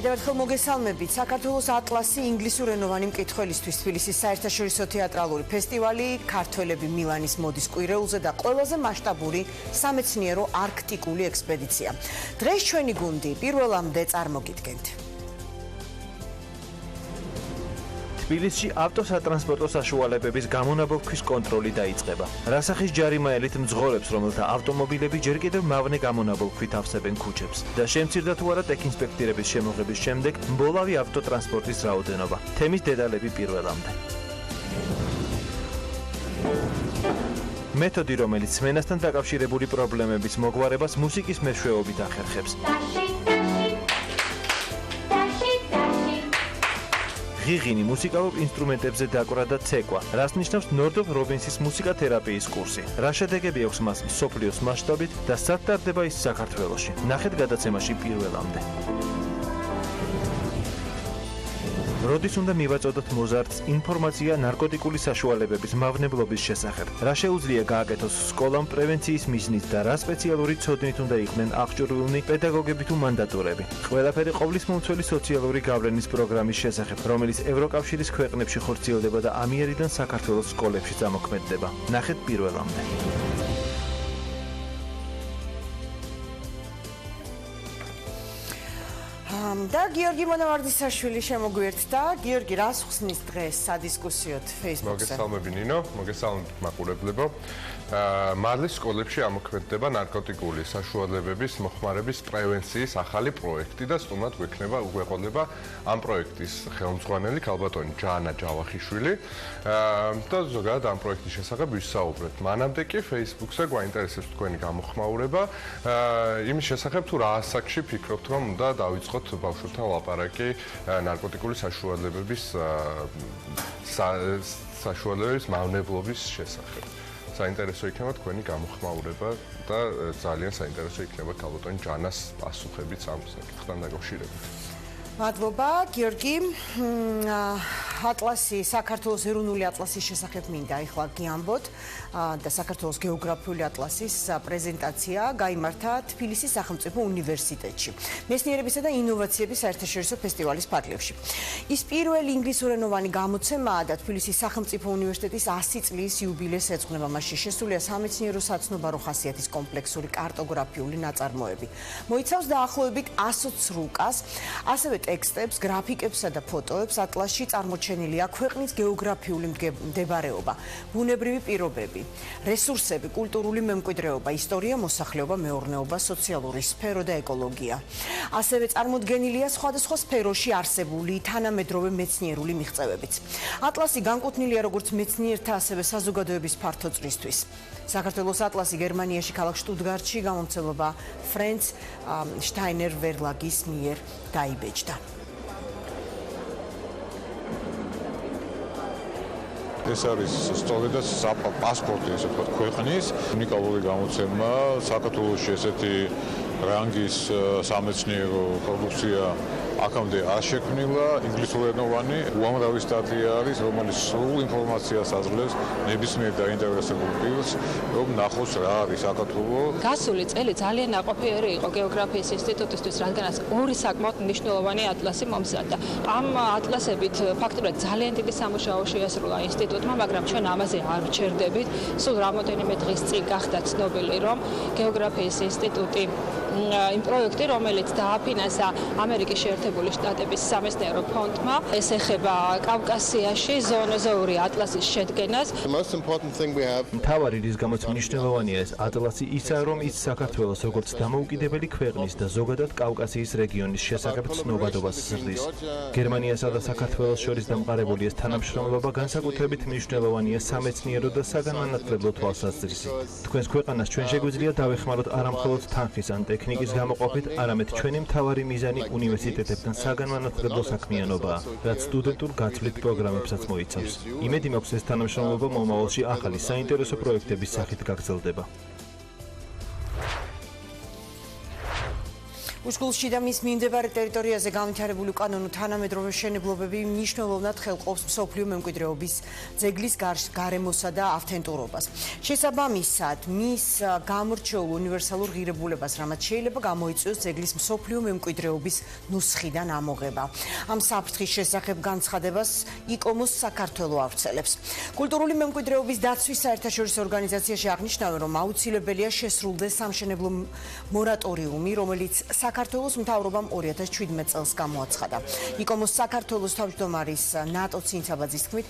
კიდევ მოგესალმებით. საქართველოს ატლასი ინგლისურენოვანი მკითხველისთვის თბილისის საერთაშორისო თეატრალური ფესტივალი, ქართველები მილანის მოდის კვირეულზე და ყველაზე მასშტაბური სამეცნიერო არქტიკული ექსპედიცია. დღეს ჩვენი გუნდი პირველამდე წარმოგიდგენთ. თბილისში ავტოსატრანსპორტო საშუალებების გამონაბოლქვის კონტროლი დაიწყება. რასახის ჯარიმაელით მძღოლებს, რომელთა ავტომობილები ჯერ კიდევ მავნე გამონაბოლქვით ავსებენ ქუჩებს და შემცირდა თუ არა ტექინსპექტირების შემოღების შემდეგ მბოლავი ავტოტრანსპორტის რაოდენობა. თემის დეტალები პირველამდე. მეთოდი, რომელიც სმენასთან დაკავშირებული პრობლემების მოგვარებას მუსიკის მეშვეობით ახერხებს. ღიღინი მუსიკალურ ინსტრუმენტებზე დაკვრა და ცეკვა, რაც ნიშნავს ნორდოფ რობინსის მუსიკათერაპიის კურსი. რა შედეგები აქვს მას მსოფლიოს მასშტაბით და სად ტარდება ის საქართველოში? ნახეთ გადაცემაში პირველამდე. როდის უნდა მივაწოდოთ მოზარდს ინფორმაცია ნარკოტიკული საშუალებების მავნებლობის შესახებ? რა შეუძლია გააკეთოს სკოლამ პრევენციის მიზნით და რა სპეციალური ცოდნით უნდა იყვნენ აღჭურვილნი პედაგოგები თუ მანდატურები? ყველაფერი ყოვლისმომცველი სოციალური გავლენის პროგრამის შესახებ, რომელიც ევროკავშირის ქვეყნებში ხორციელდება და ამიერიდან საქართველოს სკოლებში წამოქმედდება. ნახეთ პირველამდე. და გიორგი მონავარდისაშვილი შემოგვიერთდა. გიორგი, რას ხსნის დღეს სადისკუსიოდ Facebook-ზე? მოგესალმები ნინო, მოგესალმებით მაყურებლებო. მარლის სკოლებში ამოქმედდება ნარკოტიკული საშუალებების მოხმარების პრევენციის ახალი პროექტი და სტუმრად გვეყოლება ამ პროექტის ხელმძღვანელი ქალბატონი ჟანა ჯავახიშვილი და ზოგადად ამ პროექტის შესახებ ვისაუბრებთ. მანამდე კი Facebook-ზე გვაინტერესებს თქვენი გამოხმაურება იმის შესახებ თუ რა ასაკში ფიქრობთ რომ უნდა დავიწყოთ ბავშვებთან ლაპარაკი ნარკოტიკული საშუალებების მავნებლობის შესახებ. საინტერესო იქნება თქვენი გამოხმაურება და ძალიან საინტერესო იქნება ქალბატონი ჟანას პასუხებიც ამ საკითხთან დაკავშირებით. მადლობა, გიორგი. ატლასი, საქართველოს ეროვნული ატლასის შესახებ მინდა ახლა გიამბოთ და საქართველოს გეოგრაფიული ატლასის პრეზენტაცია გაიმართა თბილისის სახელმწიფო უნივერსიტეტში. მეცნიერებისა და ინოვაციების საერთაშორისო ფესტივალის ფარგლებში. ის პირველი ინგლისურენოვანი გამოცემაა და თბილისის სახელმწიფო უნივერსიტეტის 100 წლის იუბილეს ეძღვნება. მასში შესულია სამეცნიერო საცნობარო ხასიათის კომპლექსური კარტოგრაფიული ნაწარმოები. მოიცავს დაახლოებით 120 რუკას, ასევე ტექსტებს, გრაფიკებსა და ფოტოებს. ატლასში წარმოჩენილია ქვეყნის გეოგრაფიული მდებარეობა, ბუნებრივი პირობები, რესურსები, კულტურული მემკვიდრეობა, ისტორია, მოსახლეობა, მეურნეობა, სოციალური სფერო და ეკოლოგია. ასევე წარმოდგენილია სხვადასხვა სფეროში არსებული თანამედროვე მეცნიერული მიღწევებიც. ატლასი განკუთვნილია როგორც მეცნიერთა, ასევე საზოგადოების ფართო წრისთვის. საქართველოს ატლასი გერმანიაში ქალაქ შტუტგარტში გამომცემლობა ფრენც შტაინერ ვერლაგის მიერ დაიბეჭდა. ეს არის სწორედ პასპორტი, ესე ვთქვათ, ქვეყნის უნიკალური გამოცემა. საქართველოში ესეთი რანგის სამეცნიერო პროდუქცია აქამდე არ შექმნილა. ინგლისურენოვანი უამრავი სტატია არის, რომელიც სრულ ინფორმაციას აძლევს ნებისმიერ დაინტერესებულ პირს, რომ ნახოს რა არის საქართველო. გასული წელი ძალიან ნაყოფიერი იყო გეოგრაფიის ინსტიტუტისთვის, რადგანაც ორი საკმაოდ მნიშვნელოვანი ატლასი მომზადდა. ამ ატლასებით ფაქტობრივად ძალიან დიდი სამუშაო შეასრულა ინსტიტუტმა, მაგრამ ჩვენ ამაზე არ ვჩერდებით. სულ რამოდენიმე დღის წინ გახდა ცნობილი, რომ გეოგრაფიის ინსტიტუტი იმ პროექტი, რომელიც დააფინანსა ამერიკის შეერთებული შტატების სამეცნიერო ფონდმა, ეს ეხება კავკასიაში ზოონოზოური ატლასის შედგენას. მთავარი რის გამოც მნიშვნელოვანია ეს ატლასი ისაა, რომ ის საქართველოს როგორც დამოუკიდებელი ქვეყნის და ზოგადად კავკასიის რეგიონის შესახებ ცნობადობას ზრდის. გერმანიასა და საქართველოს შორის დამყარებული ეს თანამშრომლობა განსაკუთრებით მნიშვნელოვანია სამეცნიერო და საგანმანათლებლო თვალსაზრისით. თქვენს ქვეყანას ჩვენ შეგვიძლია დავეხმაროთ არამხოლოდ თანხის ან ტექნიკის გამოყოფით, არამედ ჩვენი მთავარი მიზანი უნივერსიტეტებთან საგანმანათლებლო საქმიანობაა, რაც სტუდენტურ გაცვლით პროგრამებსაც მოიცავს. იმედი მაქვს, ეს თანამშრომლობა მომავალში ახალი საინტერესო პროექტების სახით გაგრძელდება. უშგულში და მის მიმდებარე ტერიტორიაზე განვითარებული კანონო თანამედროვე მშენებლობები მნიშვნელოვნად ხელყოფს მსოფლიო მემკვიდრეობის ძეგლის გარემოსა და ავთენტურობას. შესაბამისად, მის გამორჩეულ უნივერსალურ ღირებულებას, რამაც შეიძლება გამოიწვიოს ძეგლის მსოფლიო მემკვიდრეობის ნუსხიდან ამოღება. ამ საფრთხის შესახებ განცხადებას იკომოს საქართველო ავრცელებს. კულტურული მემკვიდრეობის დაცვის საერთაშორისო ორგანიზაციაში აღნიშნავენ, რომ აუცილებელია შესრულდეს სამშენებლო მორატორიუმი, რომელიც საქართველოს მთავრობამ 2017 წელს გამოაცხადა. იკომოს საქართველოს თავმჯდომარის ნატო ცინცაბაძის თქმით,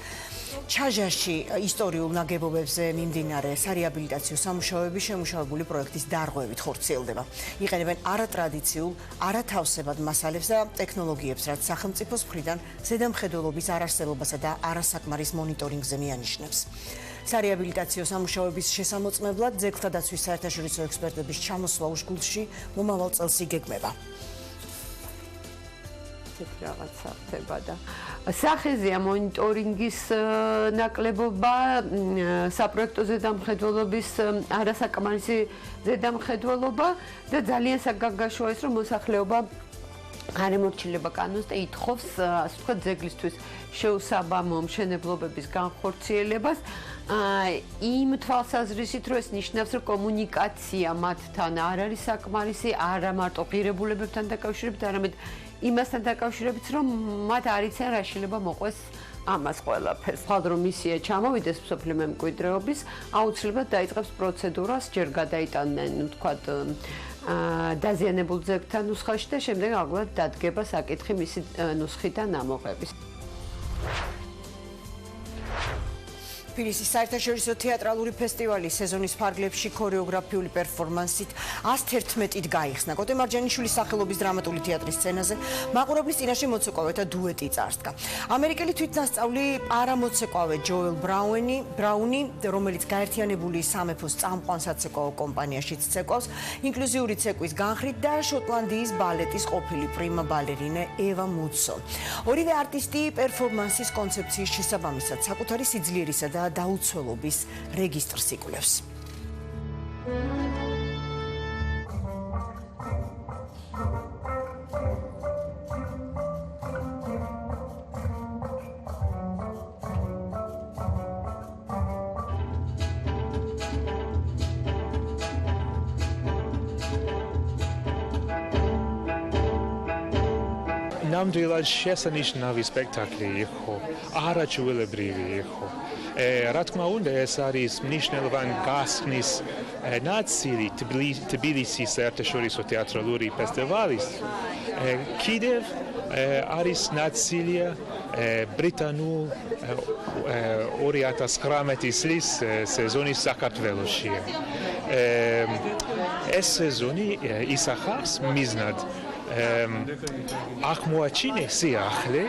ჩაჟაში ისტორიულ ნაგებობებზე მიმდინარე სარეაბილიტაციო სამუშაოები შემუშავებული პროექტის დარღვევით ხორციელდება. იყენებენ არატრადიციულ, არათავსებად მასალებს და ტექნოლოგიებს, რაც სახელმწიფოს მხრიდან ზედამხედველობის არარსებობასა და არასაკმარის მონიტორინგზე მიანიშნებს. სარეაბილიტაციო სამუშაოების შესამოწმებლად ძეგლთა დაცვის საერთაშორისო ექსპერტების ჩამოსვლა უშგულში მომავალ წელს იგეგმება. რაღაცა ხდება და სახეზეა მონიტორინგის ნაკლებობა, საპროექტო ზედამხედველობის არასაკმარისი ზედამხედველობა და ძალიან საგანგაშოა ის, რომ მოსახლეობა არ ემორჩილება კანონს და ითხოვს, ასე ვთქვათ, ძეგლისთვის შეუსაბამო მშენებლობების განხორციელებას. იმ თვალსაზრისით, რომ ეს ნიშნავს, რომ კომუნიკაცია მათთან არ არის საკმარისი, არა მარტო ღირებულებებთან დაკავშირებით, არამედ იმასთან დაკავშირებით, რომ მათ არ იციან რა შეიძლება მოყვეს ამას ყველაფერს. ხალხ რომ მისია ჩამოვიდეს მსოფლიო მემკვიდრეობის, აუცილებლად დაიწყებს პროცედურას, ჯერ გადაიტანენ, ვთქვათ, დაზიანებულ ძეგლთან ნუსხაში და შემდეგ ალბათ დადგება საკითხი მისი ნუსხიდან ამოღების. თბილისის საერთაშორისო თეატრალური ფესტივალი სეზონის ფარგლებში ქორეოგრაფიული პერფორმანსით 111-ით გაიხსნა. კოტე მარჯანიშვილის სახელობის დრამატული თეატრის სცენაზე მაყურებლის წინაშე მოცეკვავეთა დუეტი წარსდგა. ამერიკელი თვითნასწავლი პარამოცეკვავე ჯოელ ბრაუნი, რომელიც გაერთიანებული სამეფოს წამყვან საცეკვაო კომპანიაშიც ცეკვავს, ინკლუზიური ცეკვის განხრით და შოტლანდიის ბალეტის ყოფილი პრიმა ბალერინე ევა მუდსო. ორივე არტისტი პერფორმანსის კონცეფციის შესაბამისად საკუთარი სიძლიერისა და დაუცველობის რეგისტრს იკვლევს. ნამდვილად შესანიშნავი სპექტაკლი იყო, არაჩვეულებრივი იყო. რა თქმა უნდა, ეს არის მნიშვნელოვანი გასხნის ნაწილი თბილისის საერთაშორისო თეატრალური ფესტივალის. კიდევ არის ნაწილია ბრიტანულ 2019 წლის სეზონის საქართველოში. ეს სეზონი ისახავს მიზნად აღმოაჩინეს სიახლე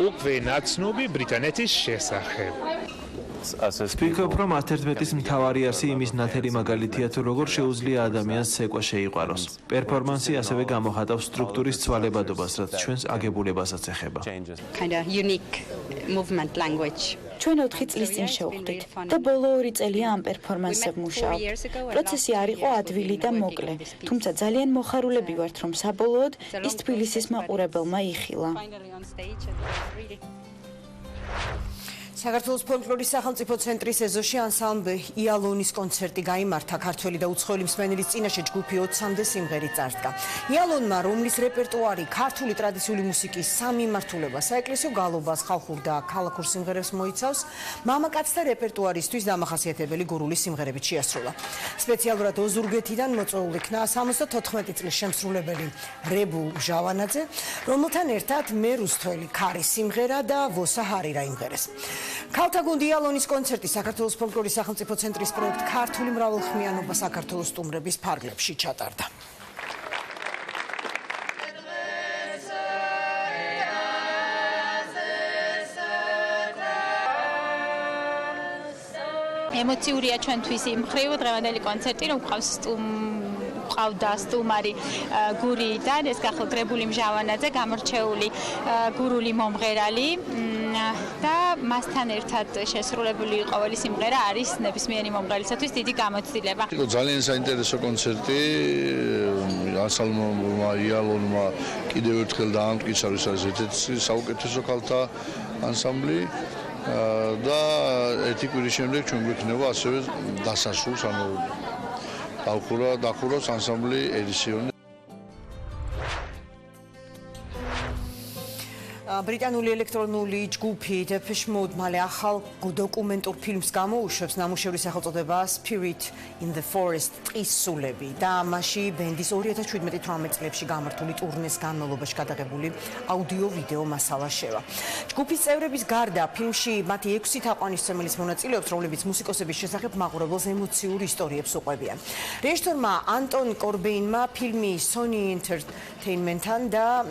უკვე ნაცნობი ბრიტანეთის შესახებ. ვფიქრობ, რომ 11-ის მთავარი არსი იმის ნათელი მაგალითია, თუ როგორ შეუძლია ადამიანს ცეკვა შეიყვაროს. პერფორმანსი ასევე გამოხატავს სტრუქტურის ცვალებადობას, რაც ჩვენს აგებულებასაც ეხება. ჩვენ 4 წლის წინ შევხვდით და ბოლო 2 წელია ამ პერფორმანსზე ვმუშაობ. პროცესი არ იყო ადვილი და მოკლე, თუმცა ძალიან მოხარულები ვართ, რომ საბოლოოდ ის თბილისის მაყურებელმა იხილა. საქართველოს ფოლკლორის სახელმწიფო ცენტრის ეზოში ანსამბლ იალონის კონცერტი გაიმართა. ქართველი და უცხოელი მსმენელის წინაშე ჯგუფი 20-მდე სიმღერით წარსდგა. იალონმა, რომლის რეპერტუარი ქართული ტრადიციული მუსიკის სამიმართულება, საეკლესიო გალობას, ხალხურ და ქალაქურ სიმღერებს მოიცავს, მამაკაცთა რეპერტუარისთვის დამახასიათებელი გურული სიმღერებით შეასრულა. სპეციალურად ოზურგეთიდან მოწვეულ იქნა 74 წლის შემსრულებელი რებულ ჟავანაძე, რომელთან ერთად მე რუსთველი ქარის სიმღერა და ვოსაჰარი რაიმღერეს. ქალთა გუნდი იალონის კონცერტი საქართველოს ფოლკლორის სახელმწიფო ცენტრის პროექტ ქართული მრავალხმიანობა საქართველოს სტუმრების ფარგლებში ჩატარდა. ემოციურია ჩვენთვის იმ მხრივ დღევანდელი კონცერტი, რომ ყავდა სტუმარი გურიიდან, ეს გახლდრებული ჟავანაძე, გამორჩეული გურული მომღერალი და მასთან ერთად შესრულებული ყოველი სიმღერა არის ნებისმიერი მომღერლისათვის დიდი გამოცდილება. იყო ძალიან საინტერესო კონცერტი, ანსამბლმა იალონმა კიდევ ერთხელ დაამტკიცა, რომ ეს ერთ-ერთი საუკეთესო ქალთა ანსამბლი და ერთი კვირის შემდეგ ჩვენ გვექნება ასევე დასასრულს, ანუ დახურავს ანსამბლი ედისიონი. ბრიტანული ელექტრონული ჯგუფი Depeche Mode მალე ახალ დოკუმენტურ ფილმს გამოუშვებს, ნამუშევრის სახელწოდება Spirit in the Forest, ტყის სულები და მასში ბენდის 2017-18 წლებში გამართული ტურნეს განმავლობაში გადაღებული აუდიო-ვიდეო მასალა შევა. ჯგუფის წევრების გარდა ფილმში მათი 6 თაყვანისმცემლის მონაწილეობს, რომლებიც მუსიკოსების შესახებ მაყურებელს ემოციურ ისტორიებს უყვებიან. რეჟისორმა ანტონ კორბეინმა ფილმი Sony Entertainment-თან და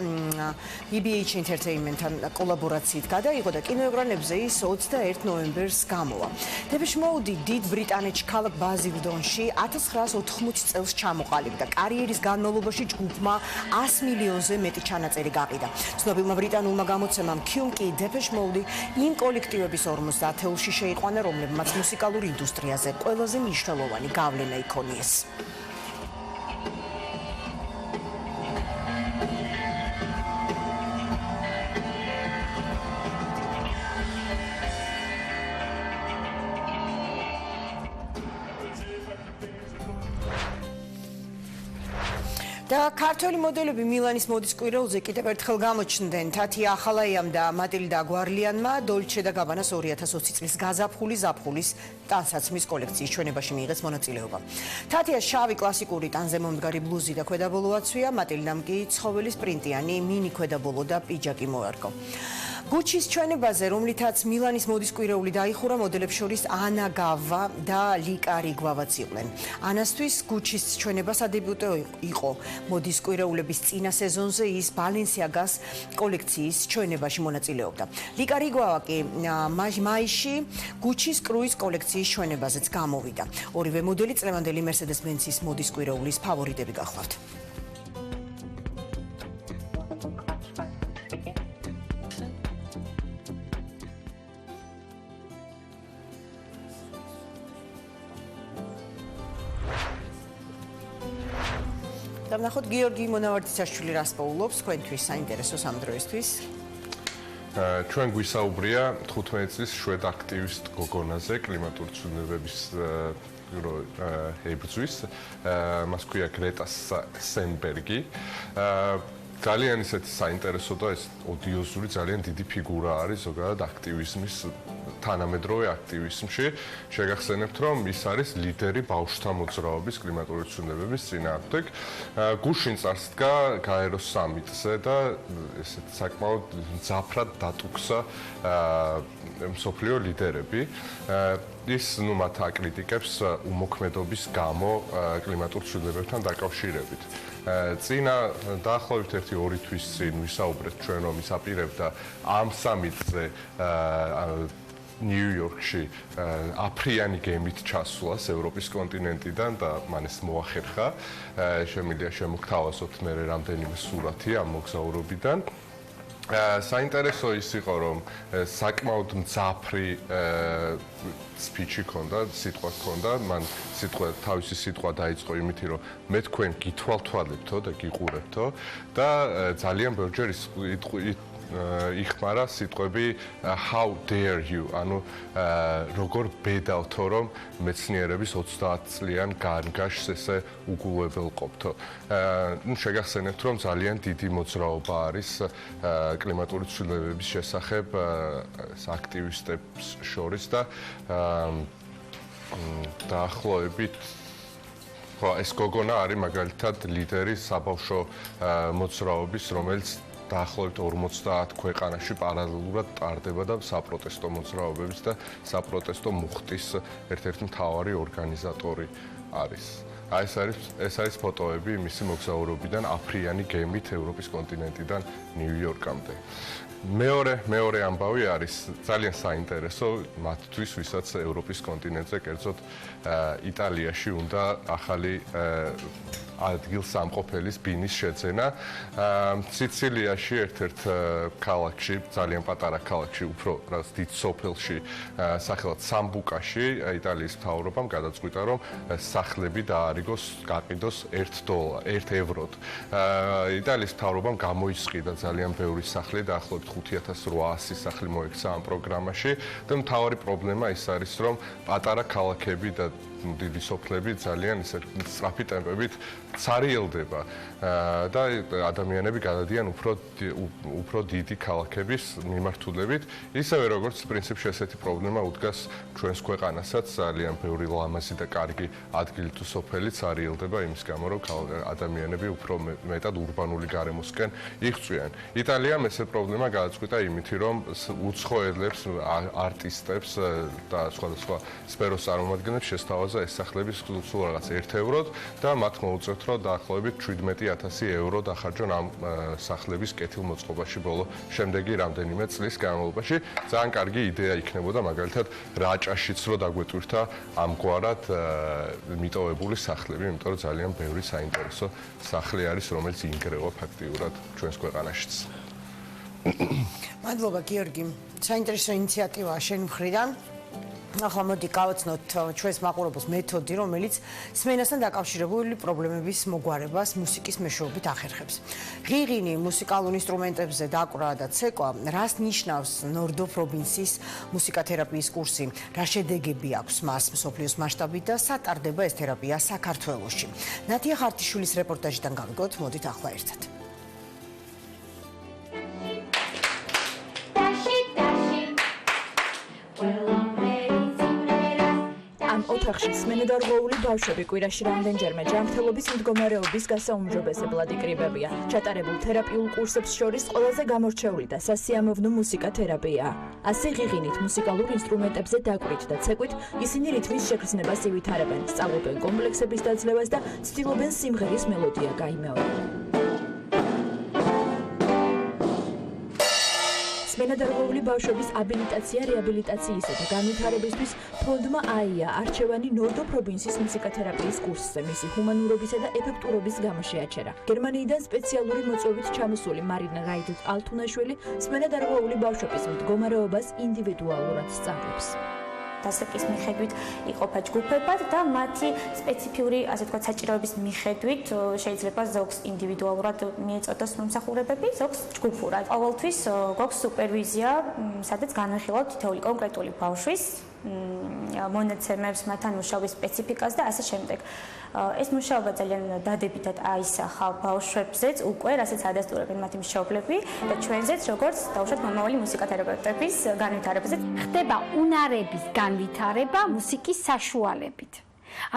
BBH Entertainment კოლაბორაციით გადაიღო და კინოეკრანებზე ის 21 ნოემბერს გამოვა. Depeche Mode დიდ ბრიტანეთში ქალაქ ბაზილდონში 1980 წელს ჩამოყალიბდა. კარიერის განმავლობაში ჯგუფმა 100 მილიონზე მეტი ჩანაწერი გაყიდა. ცნობილმა ბრიტანულმა გამოცემამ Q კი Depeche Mode იმ კოლექტივების 50-ში შეიყვანა, რომლებმაც მუსიკალურ ინდუსტრიაზე ყველაზე მნიშვნელოვანი გავლენა იქონიეს. და ქართველი მოდელები მილანის მოდის კვირაულზე კიდევ ერთხელ გამოჩნდნენ. თათია ახალაიამ და მატილდა გვარლიანმა დოლჩე და გაბანას 2020 წლის გაზაფხულის ზაფხულის ტანსაცმლის კოლექციის ჩვენებაში მიიღეს მონაწილეობა. თათია შავი კლასიკური ტანზე მომდგარი ბლუზი და ქვედაბოლო აცვია, მატილდამ კი ცხოველის პრინტიანი მინი ქვედაბოლო და პიჯაკი მოარგო. გუჩის ჩვენებაზე, რომლითაც მილანის მოდის კვირეული დაიხურა, მოდელებს შორის ანა გავა და ლიკა რიგვავაც იყვნენ. ანასთვის გუჩის ჩვენება სადებიუტო იყო. მოდის კვირეულების წინა სეზონზე ის ბალენსიაგას კოლექციის ჩვენებაში მონაწილეობდა. ლიკა რიგვავა კი მაისში გუჩის კრუის კოლექციის ჩვენებაზეც გამოვიდა. ორივე მოდელი წლევანდელი Mercedes-Benz-ის მოდის კვირეულის ფავორიტები გახლავთ. ნახოთ გიორგი მონავარდისაშვილი რას პოულობს თქვენთვის საინტერესო ამ დროისთვის. ჩვენ გვისაუბრია 15 წლის შვედ აქტივისტ გოგონაზე კლიმატური ცვლილებების ებრძვის, მას ქვია გრეტა სენბერგი. ძალიან ისეთი საინტერესო და ეს ოდიოზური ძალიან დიდი ფიგურა არის ზოგადად აქტივიზმის თანამედროვე აქტივიზმში. შეგახსენებთ, რომ ის არის ლიდერი ბავშვთა მოძრაობის კლიმატური ცვლილებების წინააღმდეგ. გუშინ წარსდგა გაეროს სამიტზე და ესეთ საკმაოდ მძაფრად დატუქსა მსოფლიო ლიდერები. ის მათ აკრიტიკებს უმოქმედობის გამო კლიმატურ ცვლილებებთან დაკავშირებით. წინა დაახლოებით 1-2 თვის წინ ვისაუბრეთ ჩვენ, რომ ის აპირებდა ამ სამიტზე ნიუ-იორკში აფრიანი გემით ჩასვლას ევროპის კონტინენტიდან და მან ეს მოახერხა. შემიძლია შემოგთავაზოთ მე რამდენიმე სურათი ამ მოგზაურობიდან. საინტერესო ის იყო, რომ საკმაოდ მძაფრი სპიჩი ჰქონდა, სიტყვა ჰქონდა, მან თავისი სიტყვა დაიწყო იმითი, რომ მე თქვენ გითვალთვალებთო და გიყურებთო და ძალიან ბევრჯერ იხმარა სიტყვები how dare you, ანუ როგორ ბედავთო, რომ მეცნიერების 30 წლიან განგაშს ესე უგულებელყოფთო. შეგახსენებთ, რომ ძალიან დიდი მოძრაობა არის კლიმატური ცვლილებების შესახებ აქტივისტებს შორის და დაახლოებით ეს გოგონა არის მაგალითად ლიდერი საბავშვო მოძრაობის, რომელიც დაახლოებით 50 ქვეყანაში პარალელურად ტარდება და საპროტესტო მოძრაობების და საპროტესტო მუხტის ერთ-ერთი მთავარი ორგანიზატორი არის. ეს არის ფოტოები მისი მოგზაურობიდან აფრიანი გემით ევროპის კონტინენტიდან ნიუ-იორკამდე. მეორე ამბავი არის ძალიან საინტერესო მათთვის, ვისაც ევროპის კონტინენტზე, კერძოდ იტალიაში უნდა ახალი ადგილსამყოფელის ბინის შეძენა. სიცილიაში ერთ-ერთ ქალაქში, ძალიან პატარა ქალაქში, უფრო რაც დიდ სოფელში, სახელად სამბუკაში, იტალიის მთავრობამ გადაწყვიტა, რომ სახლები დაარიგოს, გაყიდოს $1 ევროდ. იტალიის მთავრობამ გამოისყიდა ძალიან ბევრი სახლი, დაახლოებით 5800 სახლი მოექცა ამ პროგრამაში და მთავარი პრობლემა ის არის, რომ პატარა ქალაქები და დიდი სოფლები ძალიან სწრაფი ტემპებით ცარიელდება და ადამიანები გადადიან უფრო დიდი ქალაქების მიმართულებით. ისევე როგორც პრინციპში ესეთი პრობლემა უდგას ჩვენს ქვეყანასაც, ძალიან ბევრი ლამაზი და კარგი ადგილი თუ სოფელი ცარიელდება იმის გამო, რომ ადამიანები უფრო მეტად ურბანული გარემოსკენ იღწვიან. იტალიამ ესე პრობლემა გადაწყვიტა იმითი, რომ უცხოელებს, არტისტებს და სხვადასხვა სფეროს წარმომადგენლებს შესთავაზა ეს სახლები სულ რაღაც €1 და მათ მოუწევთ, რომ დაახლოებით 17,000 € დახარჯონ ამ სახლების კეთილმოწყობაში ბოლო შემდეგი რამდენიმე წლის განმავლობაში. ძალიან კარგი იდეა იქნებოდა მაგალითად რაჭაშიც რო დაგვეტვირთა ამგვარად მიტოვებული სახლები, იმიტომ რომ ძალიან ბევრი საინტერესო სახლი არის, რომელიც ინგრევა ფაქტიურად ჩვენს ქვეყანაშიც. მადლობა გიორგი. საინტერესო ინიციატივაა შენ მხრიდან. ახლა მოდი გავაცნოთ ჩვენს მაყურებელს მეთოდი, რომელიც სმენასთან დაკავშირებული პრობლემების მოგვარებას მუსიკის მეშვეობით ახერხებს. ღიღინი მუსიკალურ ინსტრუმენტებზე დაკვრა და ცეკვა, რას ნიშნავს ნორდო პროვინციის მუსიკათერაპიის კურსი, რა შედეგები აქვს მას მსოფლიოს მასშტაბით და სატარდება ეს თერაპია საქართველოში. ნათია ხარტიშვილის რეპორტაჟიდან გავიგოთ, მოდით ახლა ერთად. ოთახში სმენედარღვეული ბავშვები კვირაში რამდენჯერმე ჯანმრთელობის მდგომარეობის გასაუმჯობესებლად იკრიბებიან. ჩატარებულ თერაპიულ კურსებს შორის ყველაზე გამორჩეული და სასიამოვნო მუსიკათერაპიაა. ასე ღიღინით მუსიკალურ ინსტრუმენტებზე დაკვირით და ცეკვით ისინი რითმის შეგრძნებას ივითარებენ, სწავლობენ კომპლექსების დაძლევას და ცდილობენ სიმღერის მელოდია გაიმეორონ. სმენედარღვეული ბავშვების აბილიტაცია, რეაბილიტაციისა და განვითარებისთვის ფონდმა აია არჩევანი ნორდო პროვინციის მუსიკათერაპიის კურსზე მისი ჰუმანურობისა და ეფექტურობის გამო შეაჩერა. გერმანიიდან სპეციალური მოწვევით ჩამოსული მარინა რაიდ-ალთუნაშვილი სმენედარღვეული ბავშვების მდგომარეობას ინდივიდუალურად სწავლობს. დასაკის მიხედვით იყოფა ჯგუფებად და მათი სპეციფიური, ასე ვთქვათ, საჭიროების მიხედვით შეიძლება ზოგს ინდივიდუალურად მიეწოდოს მომსახურებები, ზოგს ჯგუფურად. ყოველთვის გვაქვს სუპერვიზია, სადაც განვიხილავთ თითოეული კონკრეტული ბავშვის მონაცემებს, მათთან მუშაობის სპეციფიკას და ასე შემდეგ. ეს მუშაობა ძალიან დადებითად აისახა ბავშვებზეც უკვე, რასაც ადასტურებენ მათი მშობლები და ჩვენზეც, როგორც დავუშვათ მომავალი მუსიკათერაპევტების განვითარებაზე. ხდება უნარების განვითარება მუსიკის საშუალებით.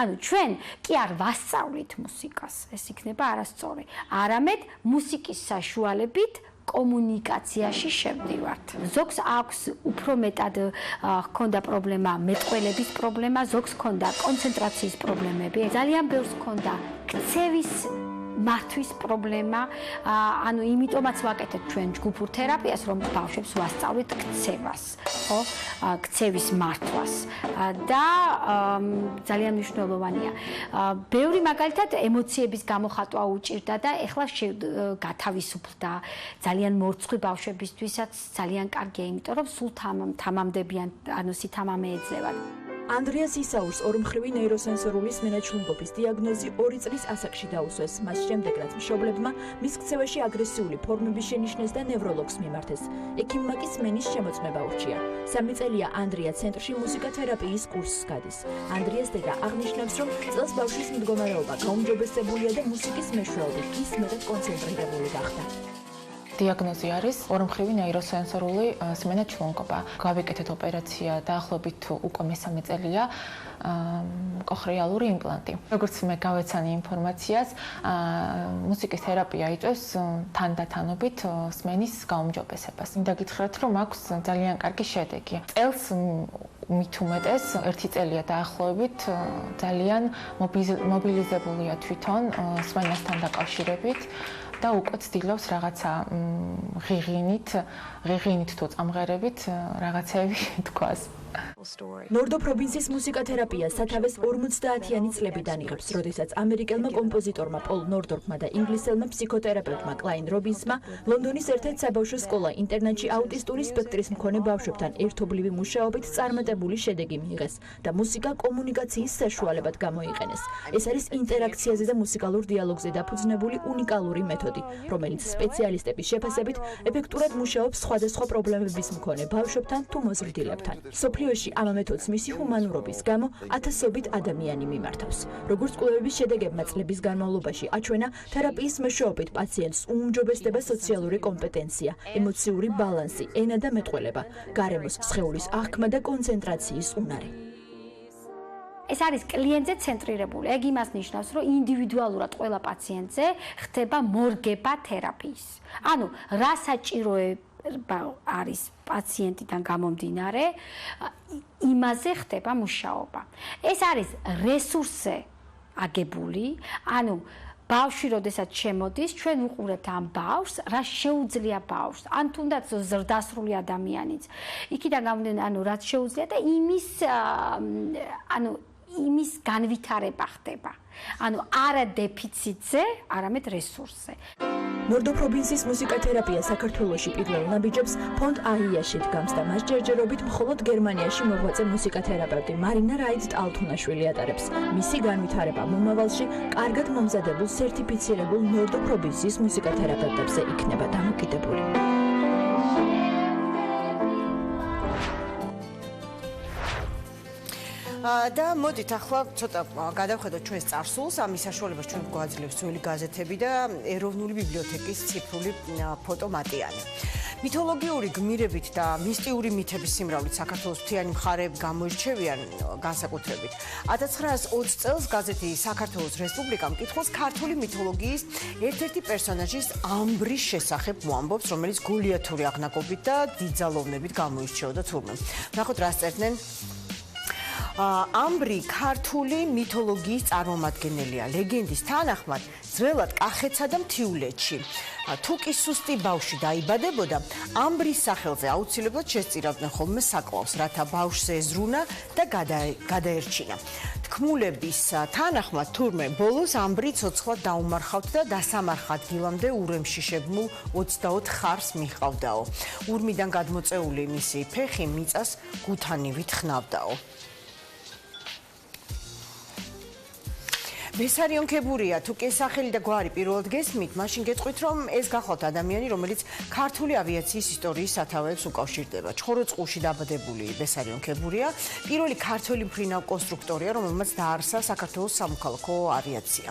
ანუ ჩვენ კი არ ვასწავლით მუსიკას, ეს იქნება არასწორი. არამედ მუსიკის საშუალებით კომუნიკაციაში შევდივართ. ზოგს აქვს უფრო მეტად ჰქონდა პრობლემა მეტყველების პრობლემა, ზოგს ჰქონდა კონცენტრაციის პრობლემები, ძალიან ბევრს ჰქონდა ქცევის მართვის პრობლემა, ანუ იმიტომაც ვაკეთებ ჩვენ ჯგუფურ თერაპიას, რომ ბავშვებს ვასწავლით ქცევას, ხო? ქცევის მართვას და ძალიან მნიშვნელოვანია. ბევრი მაგალითად ემოციების გამოხატვა უჭირდა და ეხლა გათავისუფლდა ძალიან მორცხვი ბავშვებისთვისაც ძალიან კარგია, იმიტომ რომ სულ თამამდებიან, ანუ სითამამე ეძლევათ. ანდრიას ისაურს ორმხრივი ნეიროსენსორული სმენაჩლუმობის დიაგნოზი 2 წლის ასაკში დაუსვეს. მას შემდეგ რაც მშობლებმა მის ქცევაში აგრესიული ფორმები შენიშნეს და ნევროლოგს მიმართეს. ექიმმა კი სმენის შემოწმება ურჩია. 3 წელია ანდრია ცენტრში მუსიკათერაპიის კურსს გადის. ანდრიას დედა აღნიშნავს, რომ წელს ბავშვის მდგომარეობა გაუმჯობესებულია და მუსიკის მეშვეობით ის მეტად კონცენტრირებული გახდა. დიაგნოზი არის ორმხრივი ნეიროსენსორული სმენაჩლუნგობა. გავიკეთეთ ოპერაცია დაახლოებით უკვე მესამე წელია კოხრეალური იმპლანტი. როგორც მე გავეცანი ინფორმაციას, მუსიკის თერაპია იწვევს თანდათანობით სმენის გაუმჯობესებას. მინდა გითხრათ, რომ აქვს ძალიან კარგი შედეგი. წელს მით უმეტეს ერთი წელია დაახლოებით ძალიან მობილიზებულია თვითონ სვენასთან დაკავშირებით და უკვე ცდილობს რაღაცა ღიღინით თუ წამღერებით რაღაცები თქვას. ნორდო პროვინციის მუსიკათერაპია სათავეს 50-იანი წლებიდან იღებს, როდესაც ამერიკელმა კომპოზიტორმა პოლ ნორდორფმა და ინგლისელმა ფსიქოთერაპევტმა კლაინ რობინსმა ლონდონის ერთ-ერთ საბავშვო სკოლა ინტერნატში აუტისტური სპექტრის მქონე ბავშვებთან ერთობლივი მუშაობით წარმატებული შედეგი მიიღეს და მუსიკა კომუნიკაციის საშუალებად გამოიყენეს. ეს არის ინტერაქციაზე და მუსიკალურ დიალოგზე დაფუძნებული უნიკალური მეთოდი, რომელიც სპეციალისტების შეფასებით ეფექტურად მუშაობს სხვადასხვა პრობლემების მქონე ბავშვებთან თუ მოზრდილებთან. მსოფლიოში ამ მეთოდს მისი ჰუმანურობის გამო ათასობით ადამიანი მიმართავს. როგორც კვლევების შედეგებმა წლების განმავლობაში აჩვენა, თერაპიის მეშვეობით პაციენტს უმჯობესდება სოციალური კომპეტენცია, ემოციური ბალანსი, ენა და მეტყველება, გარემოს სხეულის აღქმა და კონცენტრაციის უნარი. ეს არის კლიენტზე ცენტრირებული. ეგ იმას ნიშნავს, რომ ინდივიდუალურად ყველა პაციენტზე ხდება მორგება თერაპიის. ანუ რა საჭიროება არის პაციენტიდან გამომდინარე, იმაზე ხდება მუშაობა. ეს არის რესურსზე აგებული, ანუ ბავშვი როდესაც შემოდის, ჩვენ ვუყურებთ ამ ბავშვს, რა შეუძლია ბავშვს, ან თუნდაც ზრდასრული ადამიანიც. იქიდან გამომდინარე, ანუ რაც შეუძლია და იმის განვითარება ხდება. ანუ არა დეფიციტზე, არამედ რესურსზე. ნორდო პროვინციის მუსიკათერაპია საქართველოში პირველ ნაბიჯებს ფონდ აიაში დგამს და მას ჯერჯერობით მხოლოდ გერმანიაში მოღვაწე მუსიკათერაპევტი მარინა რაიდ-ტალთუნაშვილი ატარებს. მისი განვითარება მომავალში კარგად მომზადებულ სერტიფიცირებულ ნორდო პროვინციის მუსიკათერაპევტებზე იქნება დამოკიდებული. და მოდით ახლა ცოტა გადავხედოთ ჩვენს წარსულს, ამის საშუალებას ჩვენ გვაძლევს ძველი გაზეთები და ეროვნული ბიბლიოთეკის ციფრული ფოტომატიანე. მითოლოგიური გმირებით და მისტიური მითების სიმრავლით საქართველოს მთიანი მხარეები გამოირჩევიან განსაკუთრებით. 1920 წელს გაზეთი საქართველოს რესპუბლიკა მკითხველს ქართული მითოლოგიის ერთ-ერთი პერსონაჟის ამბრის შესახებ მოამბობს, რომელიც გოლიათური აღნაგობით და დიდძალოვნებით გამოირჩეოდა თურმე. ნახოთ რა წერდნენ. ამბრი ქართული მითოლოგიის წარმომადგენელია. ლეგენდის თანახმად, ძველად კახეთსა და მთიულეთში თუ კი სუსტი ბავშვი დაიბადებოდა, ამბრის სახელზე აუცილებლად შესწირავდნენ ხოლმე საკლავს, რათა ბავშვს ეზრუნა და გადაერჩინა. თქმულების თანახმად, თურმე ბოლოს ამბრი ცოცხლად დაუმარხავთ და დასამარხ ადგილამდე ურემში შეგმულ 24 ხარს მიჰყავდაო. ურმიდან გადმოწეული მისი ფეხი მიწას გუთანივით ხნავდაო. ბესარიონქებურია, თუ კი სახელი და გვარი პირველად გესმით, მაშინ გეტყვით, რომ ეს გახლავთ ადამიანი, რომელიც ქართული ავიაციის ისტორიის სათავეებს უკავშირდება. ჩხოროწყუში დაბადებული ბესარიონქებურია, პირველი ქართველი მფრინავ კონსტრუქტორია, რომელმაც დაარსა საქართველოს სამოქალაქო ავიაცია.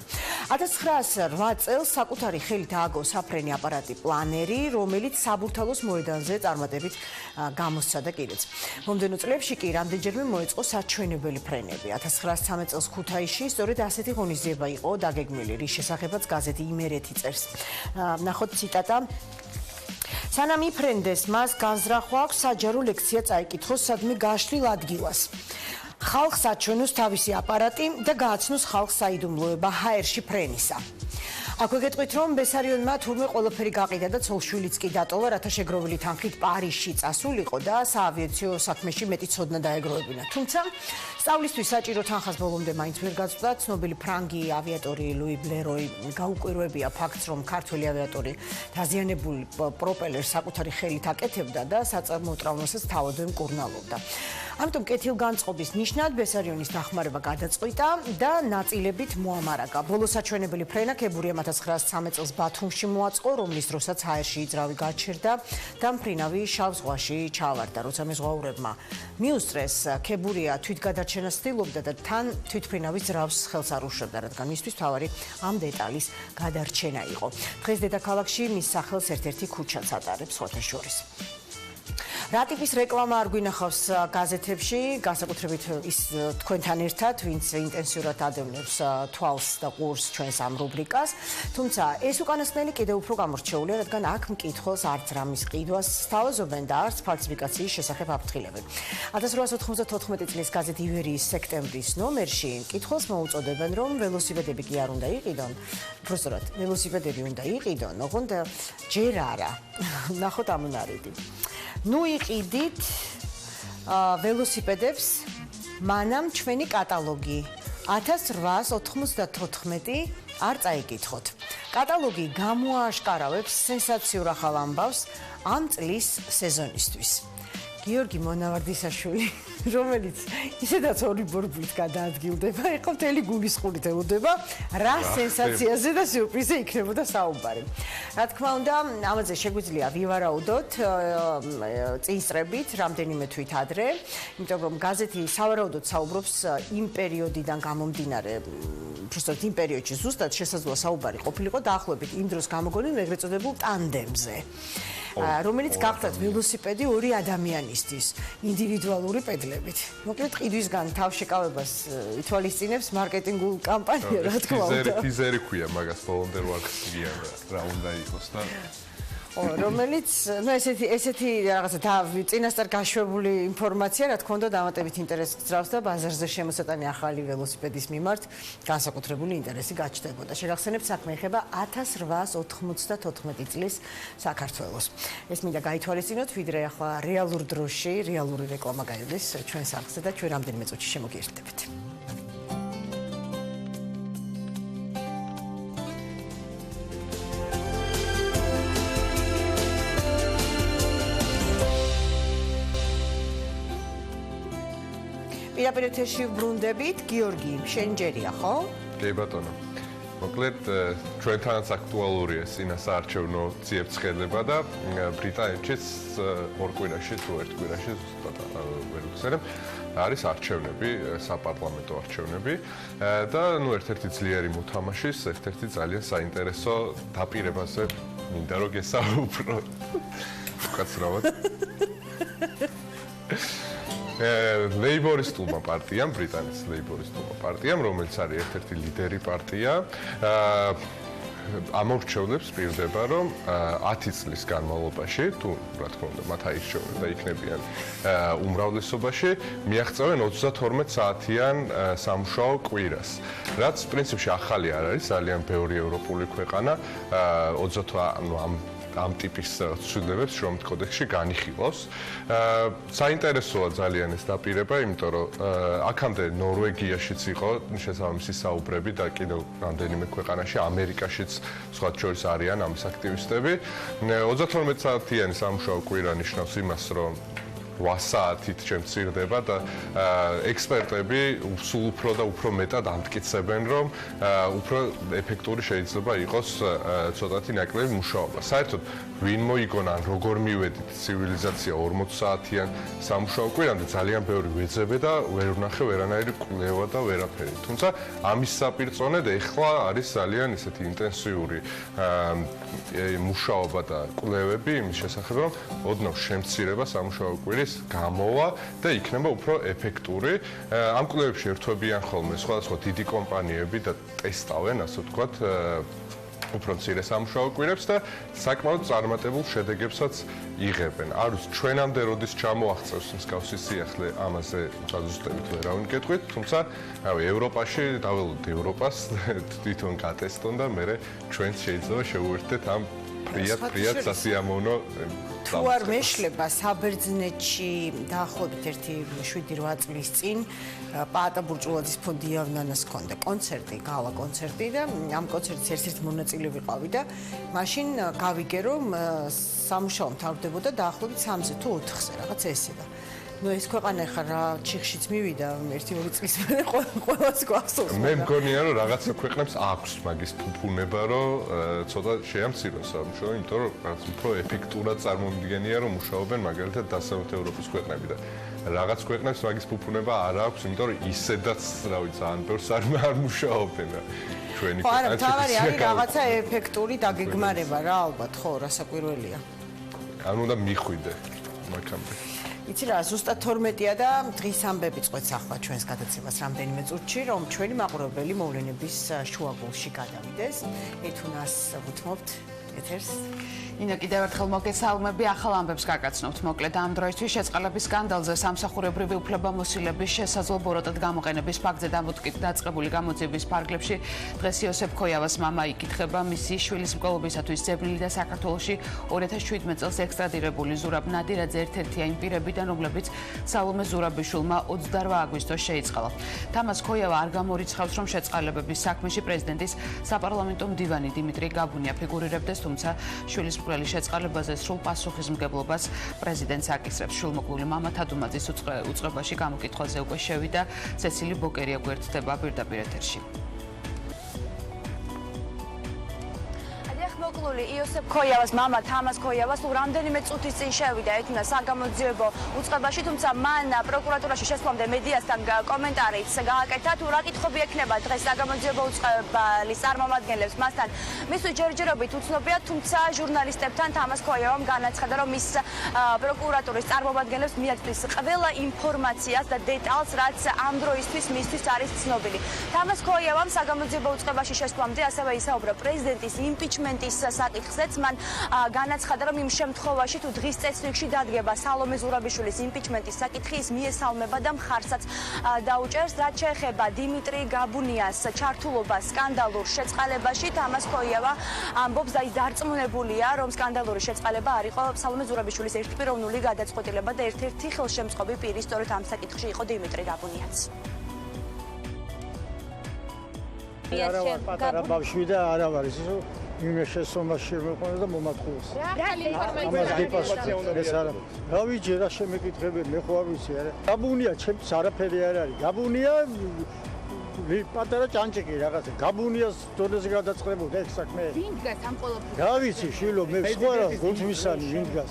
1908 წელს საკუთარი ხელით ააგო საფრენი აპარატი პლანერი, რომელიც საბურთალოს მოედანზე წარმატებით გამოსცადა კიდეც. მომდევნო წლებში კი რამდენჯერმე მოეწყო საჩვენებელი ფრენები. 1913 წელს ქუთაისში სწორედ ასეთი ღონისძიება იყო დაგეგმილი, რის შესახებაც გაზეთი იმერეთი წერს. ნახოთ ციტატა. სანამ იფრენდეს, მას განზრახვა აქვს, საჯარო ლექცია წაიკითხოს, სადმე გაშლილ ადგილას. ხალხს აჩვენოს თავისი აპარატი და გააცნოს ხალხს საიდუმლოება ჰაერში ფრენისა. აქვე გეტყვით, რომ ბესარიონმა თურმე ყველაფერი გაყიდა და ცოლშვილიც კი დატოვა, რათა შეგროვილი თანხით პარიზში წასულიყო და საავიაციო საქმეში მეტი ცოდნა დაეგროვებინა. თუმცა სწავლისთვის საჭირო თანხას ბოლომდე მაინც ვერ გაწვდა. ცნობილი ფრანგი ავიატორი ლუი ბლეროი გაუკვირვებია ფაქტს, რომ ქართველი ავიატორი დაზიანებულ პროპელერს საკუთარი ხელით აკეთებდა და საწარმოო ტრავმასაც თავადვე მკურნალობდა. ამიტომ კეთილგანწყობის ნიშნად ბესარიონის დახმარება გადაწყვიტა და ნაწილებით მოამარაგა. ბოლო საჩვენებელი ფრენა ქებურიამ 1913 წელს ბათუმში მოაწყო, რომლის დროსაც ჰაერში იძრავი გაჩერდა და მფრინავი შავ ზღვაში ჩავარდა. როცა მე ზღვაურებმა მიუსწრეს, ქებურია თვითგადარჩენას ცდილობდა და თან თვითმფრინავის ძრავს ხელს არ უშევდა, რადგან მისთვის მთავარი ამ დეტალის გადარჩენა იყო. დღეს დედაქალაქში მის სახელს ერთ-ერთი ქუჩაც ატარებს სხვათა შორის. რა ტიპის რეკლამა არ გვინახავს გაზეთებში, განსაკუთრებით ის თქვენთან ერთად, ვინც ინტენსიურად ადევნებს თვალს და ყურს ჩვენს ამ რუბრიკას. თუმცა ეს უკანასკნელი კიდევ უფრო გამორჩეულია, რადგან აქ მკითხველს არც რამის ყიდვას სთავაზობენ და არც ფალსიფიკაციის შესახებ აფრთხილებენ. 1894 წლის გაზეთ ივერიის სექტემბრის ნომერში მკითხველს მოუწოდებენ, რომ ველოსიპედები კი არ უნდა იყიდონ, უბრალოდ ველოსიპედები უნდა იყიდონ, ოღონდ ჯერ არა. ნახოთ ამ უნარიდი. ნუ იყიდით ველოსიპედებს, მანამ ჩვენი კატალოგი 1894 არ წაიკითხოთ. კატალოგი გამოაშკარავებს სენსაციურ ახალ ამბავს ამ წლის სეზონისთვის. გიორგი მონავარდისაშვილი, რომელიც ისედაც ორი ბორბლით გადაადგილდება, ეხლა მთელი გულისხმობით ელოდება, რა სენსაციაზე და სიურპრიზზე იქნებოდა საუბარი. რა თქმა უნდა, ამაზე შეგვიძლია ვივარაუდოთ წინსწრებით, რამდენიმე თვით ადრე, იმიტომ რომ გაზეთი სავარაუდოდ საუბრობს იმ პერიოდიდან გამომდინარე, უბრალოდ იმ პერიოდში ზუსტად შესაძლოა საუბარი ყოფილიყო დაახლოებით იმ დროს გამოგონილ ეგრეთ წოდებულ ტანდემზე. რომელიც გახდათ ველოსიპედი ორი ადამიანისთვის ინდივიდუალური პედლებით. მოკლედ ყიდვისგან თავშეკავებას ითვალისწინებს მარკეტინგულ კამპანია, რა თქმა უნდა. ფიზერი ქვია მაგას ბოლომდე რო აქ გიან რა უნდა იყოს და რომელიც ესეთი რაღაცა წინასწარ გაშვებული ინფორმაცია, რა თქმა უნდა, დამატებით ინტერესს გძრავს და ბაზარზე შემოსატანი ახალი ველოსიპედის მიმართ განსაკუთრებული ინტერესი გაჩნდებოდა. შეგახსენებთ, საქმე ეხება 1894 წლის საქართველოს. ეს მინდა გაითვალისწინოთ, ვიდრე ახლა რეალურ დროში, რეალური რეკლამა გაივლის ჩვენს არხზე და ჩვენ რამდენიმე წუთში შემოგიერთდებით. პირდაპირ ეთერში ვბრუნდებით, გიორგი, შენ ჯერია, ხო? კი ბატონო. მოკლედ ჩვენთანაც აქტუალურია წინასაარჩევნო ციებ-ცხელება და ბრიტანეთშიც ორ კვირაში თუ ერთ კვირაში ზუსტად ვერ ვხსენებ, არის არჩევნები, საპარლამენტო არჩევნები და ნუ ერთ-ერთი ძლიერი მოთამაშის, ერთ-ერთი ძალიან საინტერესო დაპირებაზე მინდა რომ გესაუბრო. უკაცრავად. ლეიბორისტულმა პარტიამ, ბრიტანეთის ლეიბორისტულმა პარტიამ, რომელიც არის ერთ-ერთი ლიდერი პარტია, ამორჩევლებს პირდება, რომ 10 წლის განმავლობაში, თუ რა თქმა უნდა, მათ აირჩევენ და იქნებიან უმრავლესობაში, მიაღწევენ 32 საათიან სამუშაო კვირას. რაც პრინციპში ახალი არ არის, ძალიან ბევრი ევროპული ქვეყანა 28 ამ ტიპის ცვლილებებს შრომით კოდექსში განიხილავს. საინტერესოა ძალიან ეს დაპირება, იმიტომ რომ აქამდე ნორვეგიაშიც იყო შესაბამისი საუბრები და კიდევ რამდენიმე ქვეყანაში, ამერიკაშიც სხვა შორის არიან ამის აქტივისტები. 32 საათიანი სამუშაო კვირა ნიშნავს იმას, რომ 8 საათით შემცირდება და ექსპერტები სულ უფრო და უფრო მეტად ამტკიცებენ, რომ უფრო ეფექტური შეიძლება იყოს ცოტათი ნაკლები მუშაობა. საერთოდ ვინ მოიგონა, როგორ მივედით ცივილიზაცია 40 საათიან სამუშაო კვირამდე, ძალიან ბევრი ვეძებე და ვერ ვნახე ვერანაირი კვლევა და ვერაფერი. თუმცა ამის საპირწონედ ეხლა არის ძალიან ისეთი ინტენსიური მუშაობა და კვლევები იმის შესახებ, რომ ოდნავ შემცირება სამუშაო კვირის გამოვა და იქნება უფრო ეფექტური. ამ კვლევებში ერთვებიან ხოლმე სხვადასხვა დიდი კომპანიები და ტესტავენ, ასე ვთქვათ, უფრო მცირე სამუშაო კვირებს და საკმაოდ წარმატებულ შედეგებსაც იღებენ. არ ვიცი, ჩვენამდე როდის ჩამოაღწევს მსგავსი სიახლე, ამაზე ზუსტებით ვერავინ გეტყვით, თუმცა ევროპაში დაველოდოთ ევროპას თვითონ გატესტონ და მე ჩვენც შეიძლება შევუერთდეთ ამ პრიად სასიამოვნო თუ არ მეშლება საბერძნეთში დაახლოებით 7-8 წლის წინ პაატა ბურჭულაძის ფონდი იავნანას ჰქონდა კონცერტი, გალა კონცერტი და ამ კონცერტის ერთ-ერთი მონაწილე ვიყავი და მაშინ გავიგე რომ სამუშაო მთავრდებოდა დაახლოებით 3-ზე თუ 4-ზე რაღაც ესე და ну ეს ქვეყანა ხა რა ჩიხშიც მივიდა 1-2 წლის მერე ყველას გვახსოვს. მე მგონია რომ რაღაცა ქვეყნებს აქვს მაგის ფუფუნება რომ ცოტა შეამციროს სამუშაო, იმიტომ რომ რაღაც უფრო ეფექტურად წარმომიდგენია რომ მუშაობენ მაგალითად დასავლეთ ევროპის ქვეყნები და რაღაც ქვეყნებს მაგის ფუფუნება არ აქვს, იმიტომ რომ ისედაც რა ვიცი ძალიან ბევრს არ მუშაობენ ჩვენი ქვეყნები. ხო არა, თავარი არის რაღაცა ეფექტური დაგეგმარება რა ალბათ, ხო, რასაკვირველია. ანუ უნდა მიხვიდე. მოიქამდე. იცი რა, ზუსტად 12-ია და დღის ამბები წყვეტს ახლა ჩვენს გადაცემას რამდენიმე წუთში, რომ ჩვენი მაყურებელი მოვლენების შუაგულში გადავიდეს. ეთუნას ვუთმობთ ეთერს. ინა კიდევ ერთხელ მოგესალმები, ახალ ამბებს გაგაცნობთ. მოკლედ ამ დროისთვის შეწყალების სკანდალზე სამსახურებრივი უფლებამოსილების შესაძლო ბოროტად გამოყენების ფაქტზე დაწყებული გამოძიების ფარგლებში დღეს იოსებ ქოიავას მამა იკითხება მისი შვილის მკვლელობისათვის ძებნილი და საქართველოში 2017 წელს ექსტრადირებული ზურაბ ნადირაძე ერთ-ერთია იმ პირებიდან, რომლებიც სალომე ზურაბიშვილმა 28 აგვისტოს შეიწყალა. თამას ქოიავა არ გამორიცხავს, რომ შეწყალებების საქმეში პრეზიდენტის საპარლამენტო მდივანი დიმიტრი გაბუნია ფიგურირებდეს, თუმცა შვილის მკვლელი შეწყალებაზე სრულ პასუხისმგებლობას პრეზიდენტს აკისრებს. შვილმოკლული მამა თადუმაძის უწყებაში გამოკითხვაზე უკვე შევიდა. სესილი ბოკერია გვერდდება პირდაპირ ეთერში. მოკლული იოსებ ქოიავას მამა თამას ქოიავა სულ რამდენიმე წუთის წინ შევიდა ეთნა საგამოძიებო უწყებაში, თუმცა მან პროკურატურაში შესვლამდე მედიასთან კომენტარიც გააკეთა, თუ რა კითხვები ექნება დღეს საგამოძიებო უწყებალის წარმომადგენლებს. მასთან მისვლის ჯერჯერობით უცნობია, თუმცა ჟურნალისტებთან თამას ქოიავამ განაცხადა, რომ ის პროკურატურის წარმომადგენლებს მიაწვდის ყველა ინფორმაციას და დეტალს, რაც ამ დროისთვის მისთვის არის ცნობილი. თამას ქოიავამ საგამოძიებო უწყებაში შესვლამდე ასევე ისაუბრა პრეზიდენტის იმპიჩმენტის საკითხზეც. მან განაცხადა, რომ იმ შემთხვევაში თუ დღის წესრიგში დადგება სალომე ზურაბიშვილის იმპიჩმენტის საკითხი, ის მიესალმება და მხარსაც დაუჭერს. რაც შეეხება დიმიტრი გაბუნიას ჩართულობას სკანდალურ შეწყალებაში, თამას ქოიავა ამბობს და ის დარწმუნებულია, რომ სკანდალური შეწყალება არ იყო სალომე ზურაბიშვილის ერთპიროვნული გადაწყვეტილება და ერთ-ერთი ხელშემწყობი პირი სწორედ ამ საკითხში იყო დიმიტრი გაბუნიაც. არა ვარ პატარა ბავშვი და არა ვარ ის იმ შესომაში შემოყვანა და მომატყუეს. ამას გიპასუხე ეს არა. რა ვიცი რა შემეკითხები მე ხო არ ვიცი არა. გაბუნია ჩემს არაფერი არ არის. გაბუნია პატარა ჭანჭიკი რაღაცა. გაბუნიას დონეზე გადაწყდებოდა ეს საქმე. ვინ დგას ამ ყოველფერს? რა ვიცი შილო მე სხვა რა გულთმისანი ვინ დგას.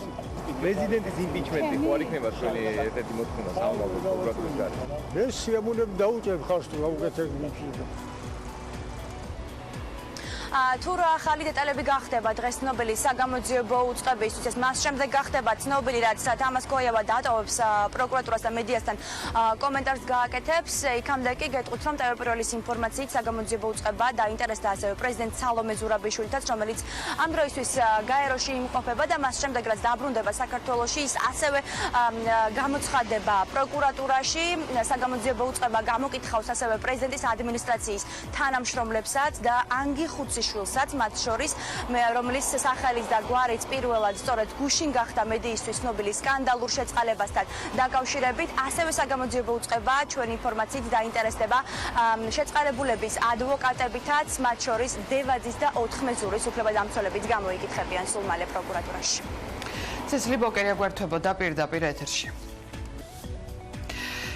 პრეზიდენტის იმპიჩმენტი ხო არ იქნება ჩვენი ერთ-ერთი მოთხოვნა სამომავლო პროკურატურის გარეთ. მე სიამოვნებ დაუჭერ ხარს თუ რა უკეთებ მიქიდა. თუ რა ახალი დეტალები გახდება დღეს ცნობილი საგამოძიებო უწყებისთვის, ეს მას შემდეგ გახდება ცნობილი, რაც თამას ქოიავა დატოვებს პროკურატურას და მედიასთან კომენტარს გააკეთებს. იქამდე კი გეტყვით, რომ პირველის ინფორმაციით საგამოძიებო უწყება დაინტერესდა ასევე პრეზიდენტ სალომე ზურაბიშვილთაც, რომელიც ამ დროისთვის გაეროში იმყოფება და მას შემდეგ რაც დაბრუნდება საქართველოში, ის ასევე გამოცხადება პროკურატურაში. საგამოძიებო უწყება გამოკითხავს ასევე პრეზიდენტის ადმინისტრაციის თანამშრომლებსაც და ანგი შვილსაც, მათ შორის, რომლის სახელის და გვარიც პირველად სწორედ გუშინ გახდა მედიისთვის ცნობილი სკანდალურ შეწყალებასთან დაკავშირებით. ასევე საგამოძიებო უწყება ჩვენი ინფორმაციით დაინტერესდება შეწყალებულების ადვოკატებითაც, მათ შორის დევაძის და ოთხმეძურის უფლებადამცველებიც გამოიკითხებიან სულ მალე პროკურატურაში. სესილი ბოკერია გვერდებოდა პირდაპირ ეთერში.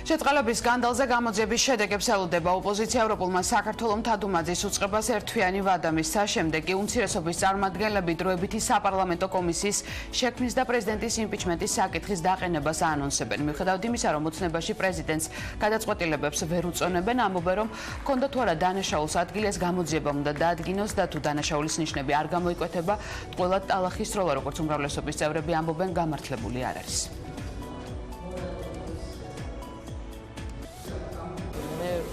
შეწყალების სკანდალზე გამოძიების შედეგებს ელოდება ოპოზიცია. ევროპულმა საქართველოს თადუმაძის უწყებას ერთთვიანი ვადა მისცა. შემდეგ კი უმცირესობის წარმომადგენლები დროებითი საპარლამენტო კომისიის შექმნის და პრეზიდენტის იმპიჩმენტის საკითხის დაყენებას აანონსებენ. მიუხედავად იმისა, რომ ოცნებაში პრეზიდენტს გადაწყვეტილებებს ვერ უწონებენ, ამბობენ, რომ ჰქონდა თუ არა დანაშაულს ადგილი, ეს გამოძიება უნდა დაადგინოს და თუ დანაშაულის ნიშნები არ გამოიკვეთება, ტყუილად ტალახის სროლა, როგორც უმრავლესობის წევრები ამბობენ, გამართლებული არ არის.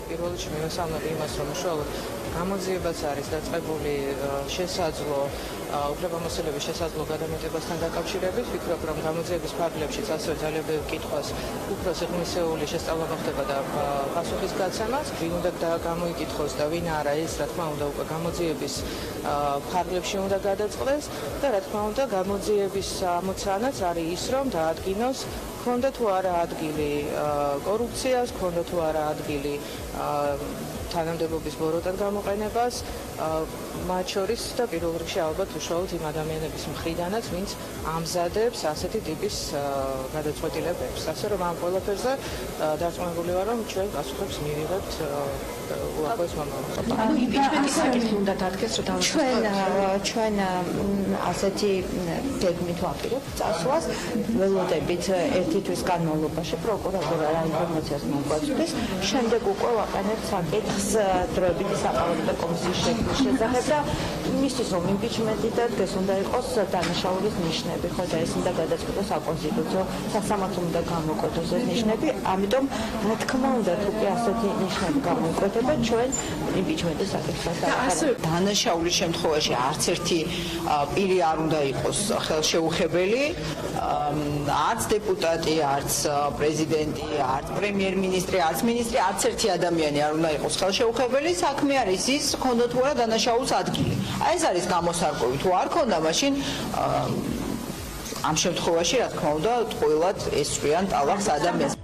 პირველ რიგში მივესალმები იმას, რომ უშუალოდ გამოძიებაც არის დაწყებული შესაძლო უფლებამოსილების შესაძლო გადამეტებასთან დაკავშირებით. ვფიქრობ, რომ გამოძიების ფარგლებშიც ასევე ძალიან ბევრ კითხვას უფრო სიღრმისეული შესწავლა მოხდება და პასუხის გაცემაც. ვინ უნდა გამოიკითხოს და ვინ არა, ეს რა თქმა უნდა უკვე გამოძიების ფარგლებში უნდა გადაწყდეს და რა თქმა უნდა გამოძიების ამოცანაც არის ის, რომ დაადგინოს ქონდა თუ არა ადგილი კორუფციას, ქონდა თუ არა ადგილი თანამდებობის ბოროტად გამოყენებას, მათ შორის და პირველ რიგში ალბათ უშუალოდ იმ ადამიანების მხრიდანაც, ვინც ამზადებს ასეთი ტიპის გადაწყვეტილებებს. ასე რომ ამ ყველაფერზე დარწმუნებული ვარ, რომ ჩვენ პასუხებს მივიღებთ უახლოეს მომავალში. იმპიჩმენტის საკითხი უნდა დადგეს, რომ ჩვენ ასეთი გეგმით ვაპირებთ წასვლას, ველოდებით ერთი 1 თვის განმავლობაში პროკურატურა რა ინფორმაციას მოგვაწვდის, შემდეგ უკვე ვაყენებთ საკითხს დროებითი საყაველთაო კომისიის შექმნის შესახებ და მისთვის რომ იმპიჩმენტი და დღეს უნდა იყოს დანაშაულის ნიშნები, ხო და ეს უნდა გადაწყვიტოს საკონსტიტუციო სასამართლომ უნდა გამოკვეთოს ეს ნიშნები, ამიტომ რა თქმა უნდა თუ კი ასეთი ნიშნები გამოიკვეთა ჩვენ იმპიჩმენტის საკითხს დავახარებთ. დანაშაულის შემთხვევაში არც ერთი პირი არ უნდა იყოს ხელშეუხებელი, არც დეპუტატი, არც პრეზიდენტი, არც პრემიერ-მინისტრი, არც მინისტრი, არც ერთი ადამიანი არ უნდა იყოს ხელშეუხებელი. საქმე არის ის, ხონდათ თუ არა დანაშაულის ადგილი. ეს არის გამოსარკვევი, თუ არ ქონდა, მაშინ ამ შემთხვევაში რა თქმა უნდა ყველად ესწრიან ტალახს ადამიანს.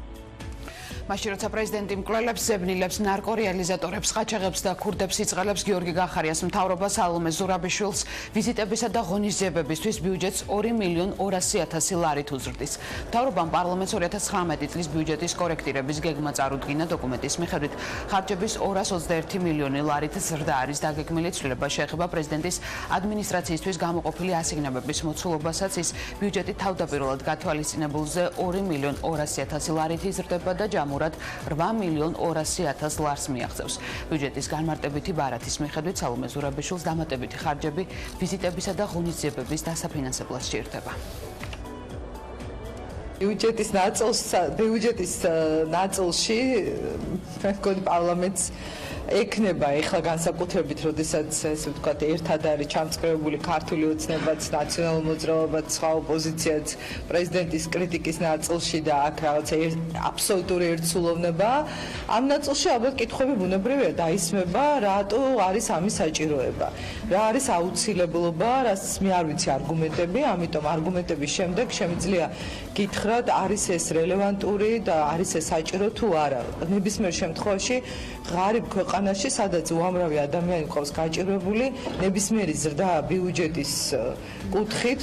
მაშინ როცა პრეზიდენტი მკვლელებს, ზებნილებს, ნარკორეალიზატორებს, ყაჩაღებს და ქურდებს იწყალებს, გიორგი გახარიას მთავრობა სალომე ზურაბიშვილს ვიზიტებისა და ღონისძიებებისთვის ბიუჯეტს 2.200.000 ლარით უზრდის. მთავრობამ პარლამენტს 2019 წლის ბიუჯეტის კორექტირების გეგმა წარუდგინა. დოკუმენტის მიხედვით ხარჯების 221 მილიონი ლარით ზრდა არის დაგეგმილი. ცვლილება შეეხება პრეზიდენტის ადმინისტრაციისთვის გამოყოფილი ასიგნებების მოცულობასაც. ის ბიუჯეტი თავდაპირველად გათვალისწინებულზე 2.200.000 ლარით იზრდება და ჯამურად 8.200.000 ლარს მიაღწევს. ბიუჯეტის განმარტებითი ბარათის მიხედვით სალომე ზურაბიშვილს დამატებითი ხარჯები ვიზიტებისა და ღონისძიებების დასაფინანსებლად სჭირდება. ბიუჯეტის ნაწილში მგონი პარლამენტს ექნება ეხლა განსაკუთრებით, როდესაც ესე ვთქვათ, ერთად არის ჩამწკრივებული ქართული ოცნებაც, ნაციონალურ მოძრაობაც, სხვა ოპოზიციაც პრეზიდენტის კრიტიკის ნაწილში და აქ რაღაცა აბსოლუტური ერთსულოვნება. ამ ნაწილში ალბათ კითხვები ბუნებრივია დაისმება, რატო არის ამის საჭიროება. რა არის აუცილებლობა, რაც მე არ ვიცი არგუმენტები, ამიტომ არგუმენტების შემდეგ შემიძლია გითხრათ, არის ეს რელევანტური და არის ეს საჭირო თუ არა. ნებისმიერ შემთხვევაში ღარიბ ქვეყანაში, სადაც უამრავი ადამიანი ყავს გაჭირვებული, ნებისმიერი ზრდა ბიუჯეტის კუთხით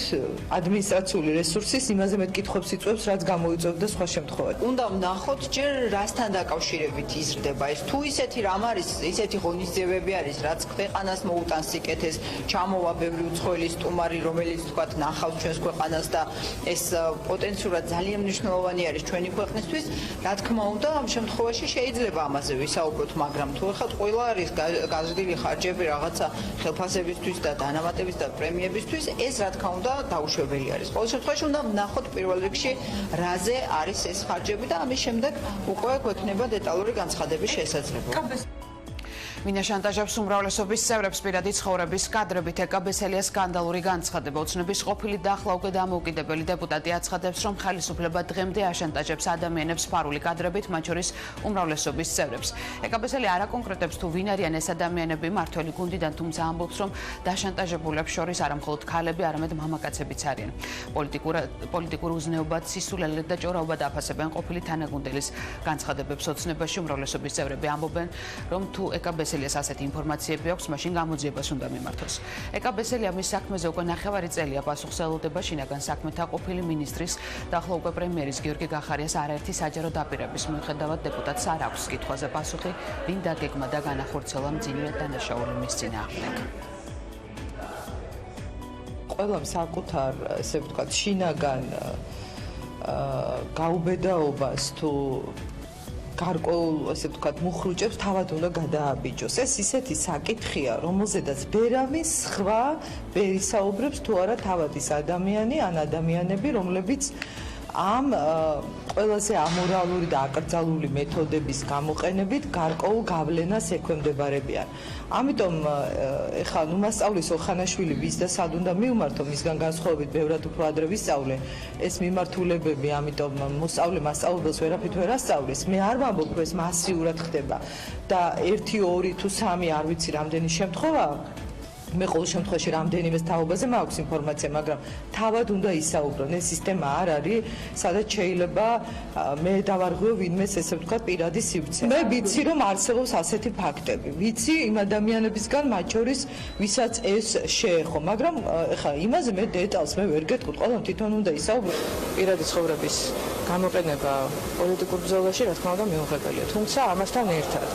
ადმინისტრაციული რესურსის იმაზე მეტ კითხვებს იწვევს, რაც გამოიწვევდა სხვა შემთხვევაში. უნდა ვნახოთ, ჯერ რასთან დაკავშირებით იზრდება ეს. თუ ისეთი რამ არის, ისეთი ღონისძიებები არის, რაც ქვეყანას მოუტანს სიკეთეს, ჩამოვა ბევრი უცხოელი სტუმარი, რომელიც თქვათ ნახავს ჩვენს ქვეყანას და ეს პოტენციურად ძალიან მნიშვნელოვანი არის ჩვენი ქვეყნისთვის, რა თქმა უნდა, ამ შემთხვევაში შეიძლება ამაზე ვისაუბროთ, მაგრამ თუ ეხლა ყველა არის გაზრდილი ხარჯები რაღაცა ხელფასებისთვის და დანამატების და პრემიებისთვის, ეს რა თქმა უნდა დაუშვებელი არის. ყოველ შემთხვევაში უნდა ვნახოთ პირველ რიგში რაზე არის ეს ხარჯები და ამის შემდეგ უკვე გვექნება დეტალური განცხადების შესაძლებლობა. მინა შანტაჟებს უმრავლესობის წევრებს პირადი ცხოვრების კადრებით ეკაბესელია სკანდალური განცხადება. ოცნების ყოფილი დახლა უკვე დამოუკიდებელი დეპუტატი აცხადებს, რომ ხელისუფლება დღემდე აშანტაჟებს ადამიანებს ფარული კადრებით, მათ შორის უმრავლესობის წევრებს. ეკაბესელი არ აკონკრეტებს თუ ვინ არიან ეს ადამიანები მართველი გუნდიდან, თუმცა ამბობს, რომ დაშანტაჟებულებს შორის არა მხოლოდ ქალები, არამედ მამაკაცებიც არიან. პოლიტიკურ უზნეობად, სისულელედ და ჭორაობად აფასებენ ყოფილი თანაგუნდელის განცხადებებს. ოცნებაში უმრავლესობის წევრები ამბობენ, რომ თუ ეკაბესელი ეკაბესელიას ასეთი ინფორმაციები აქვს, მაშინ გამოძიებას უნდა მიმართოს. ეკაბესელია მის საქმეზე უკვე 9 წელია პასუხს ელოდება შინაგან საქმეთა ყოფილი მინისტრის და ახლა უკვე პრემიერის გიორგი გახარიას არაერთი საჯარო დაპირების მიუხედავად დეპუტატს არ აქვს კითხვაზე პასუხი, ვინ დაგეგმა და განახორციელა მძიმე დანაშაული მის წინააღმდეგ. ყველამ საკუთარ, ესე ვთქვათ, შინაგან გაუბედაობას თუ გარკვეულ, ესე ვთქვათ, მუხრუჭებს თავად უნდა გადააბიჯოს. ეს ისეთი საკითხია, რომელზედაც ბერავი სხვა ვერისაუბრებს თუ არა თავად ის ადამიანი ან ადამიანები, რომლებიც ამ ყველაზე ამორალური და აკრძალული მეთოდების გამოყენებით გარკვეულ გავლენას ექვემდებარებიან. ამიტომ ეხლა მასწავლის ოხანაშვილი ვის და სად უნდა მივმართო, მისგან განსხვავებით ბევრად უფრო ადრე ვისწავლე ეს მიმართულებები, ამიტომ მოსწავლე მასწავლებელს ვერაფრით ვერ ასწავლის. მე არ ვამბობ, რომ ეს მასიურად ხდება და 1, 2 თუ 3 არ ვიცი რამდენი შემთხვევა. მე ყოველ შემთხვევაში რამდენიმე თაობაზე მაქვს ინფორმაცია, მაგრამ თავად უნდა ისაუბრონ. ეს სისტემა არ არის, სადაც შეიძლება მე დავარღვიო ვინმეს, ესე ვთქვათ, პირადი სივრცე. მე ვიცი, რომ არსებობს ასეთი ფაქტები. ვიცი იმ ადამიანებისგან, მათ შორის, ვისაც ეს შეეხო, მაგრამ ეხლა იმაზე მე დეტალს მე ვერ გეტყვით, ყველამ თვითონ უნდა ისაუბრო. პირადი ცხოვრების გამოყენება პოლიტიკურ ბრძოლაში, რა თქმა უნდა, მიუღებელია. თუმცა ამასთან ერთად,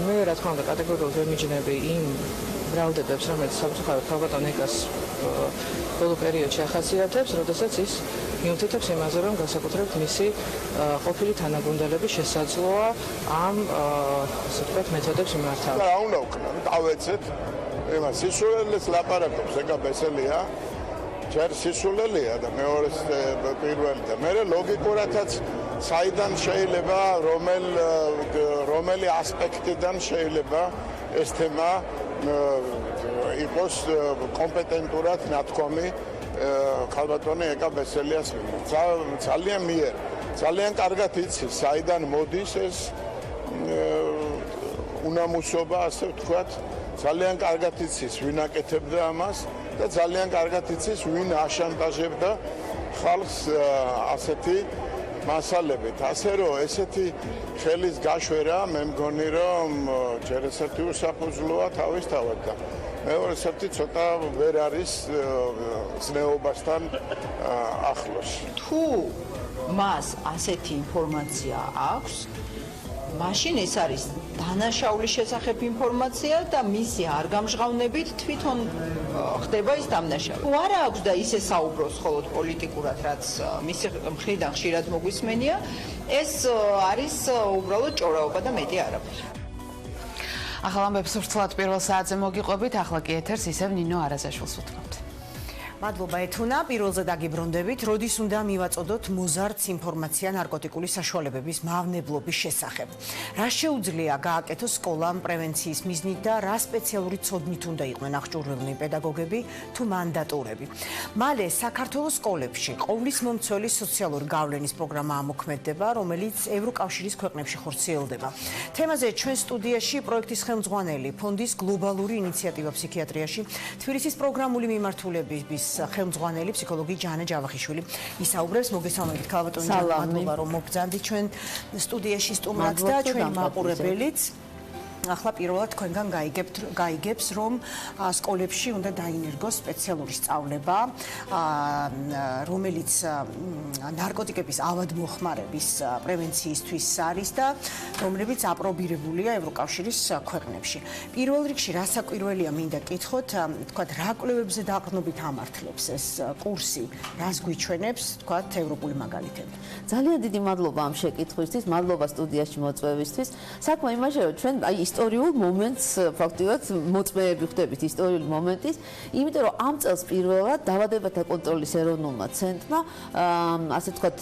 მე რა თქმა უნდა კატეგორიულად ვერ მიჯნები იმ ბრალდებებს, რომელიც სამწუხაროდ ქალბატონ ეკას ბოლო პერიოდში ახასიათებს, როდესაც ის მიუთითებს იმაზე, რომ განსაკუთრებით მისი ყოფილი თანაგუნდელების შესაძლოა ამ ასე ვთქვათ მეთოდებს იმართავენ. რა უნდა ვქნან, დავეცეთ. იმას სისულელეს ლაპარაკობს, ეგა ბესელია. ჯერ სისულელია და მეორეს პირველი და მე ლოგიკურადაც საიდან შეიძლება რომელი ასპექტიდან შეიძლება ეს თემა იყოს კომპეტენტურად ნათქვამი ქალბატონი ეკა ბესელიას ძალიან კარგად იცის საიდან მოდის ეს უნამუსობა ასე ვთქვათ ძალიან კარგად იცის ვინ აკეთებდა ამას და ძალიან კარგად იცის ვინ აშანტაჟებდა ხალხს ასეთი მასალებით ასე რომ ესეთი ხელის გაშვერა მე მგონი რომ ჯერ ესეთი უსაფუძვლოა თავისთავად და მეორე ესეთი ცოტა ვერ არის ზნეობასთან ახლოს თუ მას ასეთი ინფორმაცია აქვს მაშინ ეს არის დანაშაულის შესახებ ინფორმაცია და მისი არ გამჟღავნებით თვითონ ხდება ის დამნაშავე. თუ არა აქვს და ისე საუბრობს მხოლოდ პოლიტიკურად, რაც მისი მხრიდან ხშირად მოგვისმენია, ეს არის უბრალოდ ჭორაობა და მეტი არაფერი. ახალ ამბებს ვრცლად პირველ საათზე მოგიყვებით, ახლა კი ეთერს ისევ ნინო არაზაშვილს უთმობთ. მადლობა ეთუნა, პირველზე დაგიბრუნდებით, როდის უნდა მივაწოდოთ მოზარდს ინფორმაცია ნარკოტიკული საშუალებების მავნებლობის შესახებ. რა შეუძლია გააკეთოს სკოლამ პრევენციის მიზნით და რა სპეციალური ცოდნით უნდა იყვნენ აღჭურვილნი პედაგოგები თუ მანდატურები. მალე საქართველოს სკოლებში ყოვლის მომცველი სოციალური გავლენის პროგრამა ამოქმედდება, რომელიც ევროკავშირის ქვეყნებში ხორციელდება. თემაზე ჩვენ სტუდიაში პროექტის ხელმძღვანელი ფონდის გლობალური ინიციატივა ფსიქიატრიაში თბილისის პროგრამული მიმართულების ხელმძღვანელი ფსიქოლოგი ჟანა ჯავახიშვილი ისაუბრებს მოგესალმებით ქალბატონი მადლობა რომ მოგბრძანდით ჩვენ სტუდიაში სტუმრად და ჩვენი მაყურებელიც ახლა პირველად თქვენგან გაიგებს რომ სკოლებში უნდა დაინერგოს სპეციალური სწავლება რომელიც ნარკოტიკების ავადმოხმარების პრევენციისთვის არის და რომლებიც აპრობირებულია ევროკავშირის ქვეყნებში. პირველ რიგში რა საკვირველია მინდა კითხოთ, თქვათ რა კვლევებზე დაყრდნობით ამართლებს ეს კურსი, რას გვიჩვენებს, თქვათ ევროპული მაგალითები. ძალიან დიდი მადლობა ამ შეკითხვისთვის, მადლობა სტუდიაში მოწვევისთვის. საქმე იმაშია რომ ჩვენ აი ისტორიულ მომენტს ფაქტიურად მოწმეები ხდებით ისტორიული მომენტის, იმიტომ რომ ამ წელს პირველად დაავადებათა კონტროლის ეროვნულმა ცენტრმა ასე ვთქვათ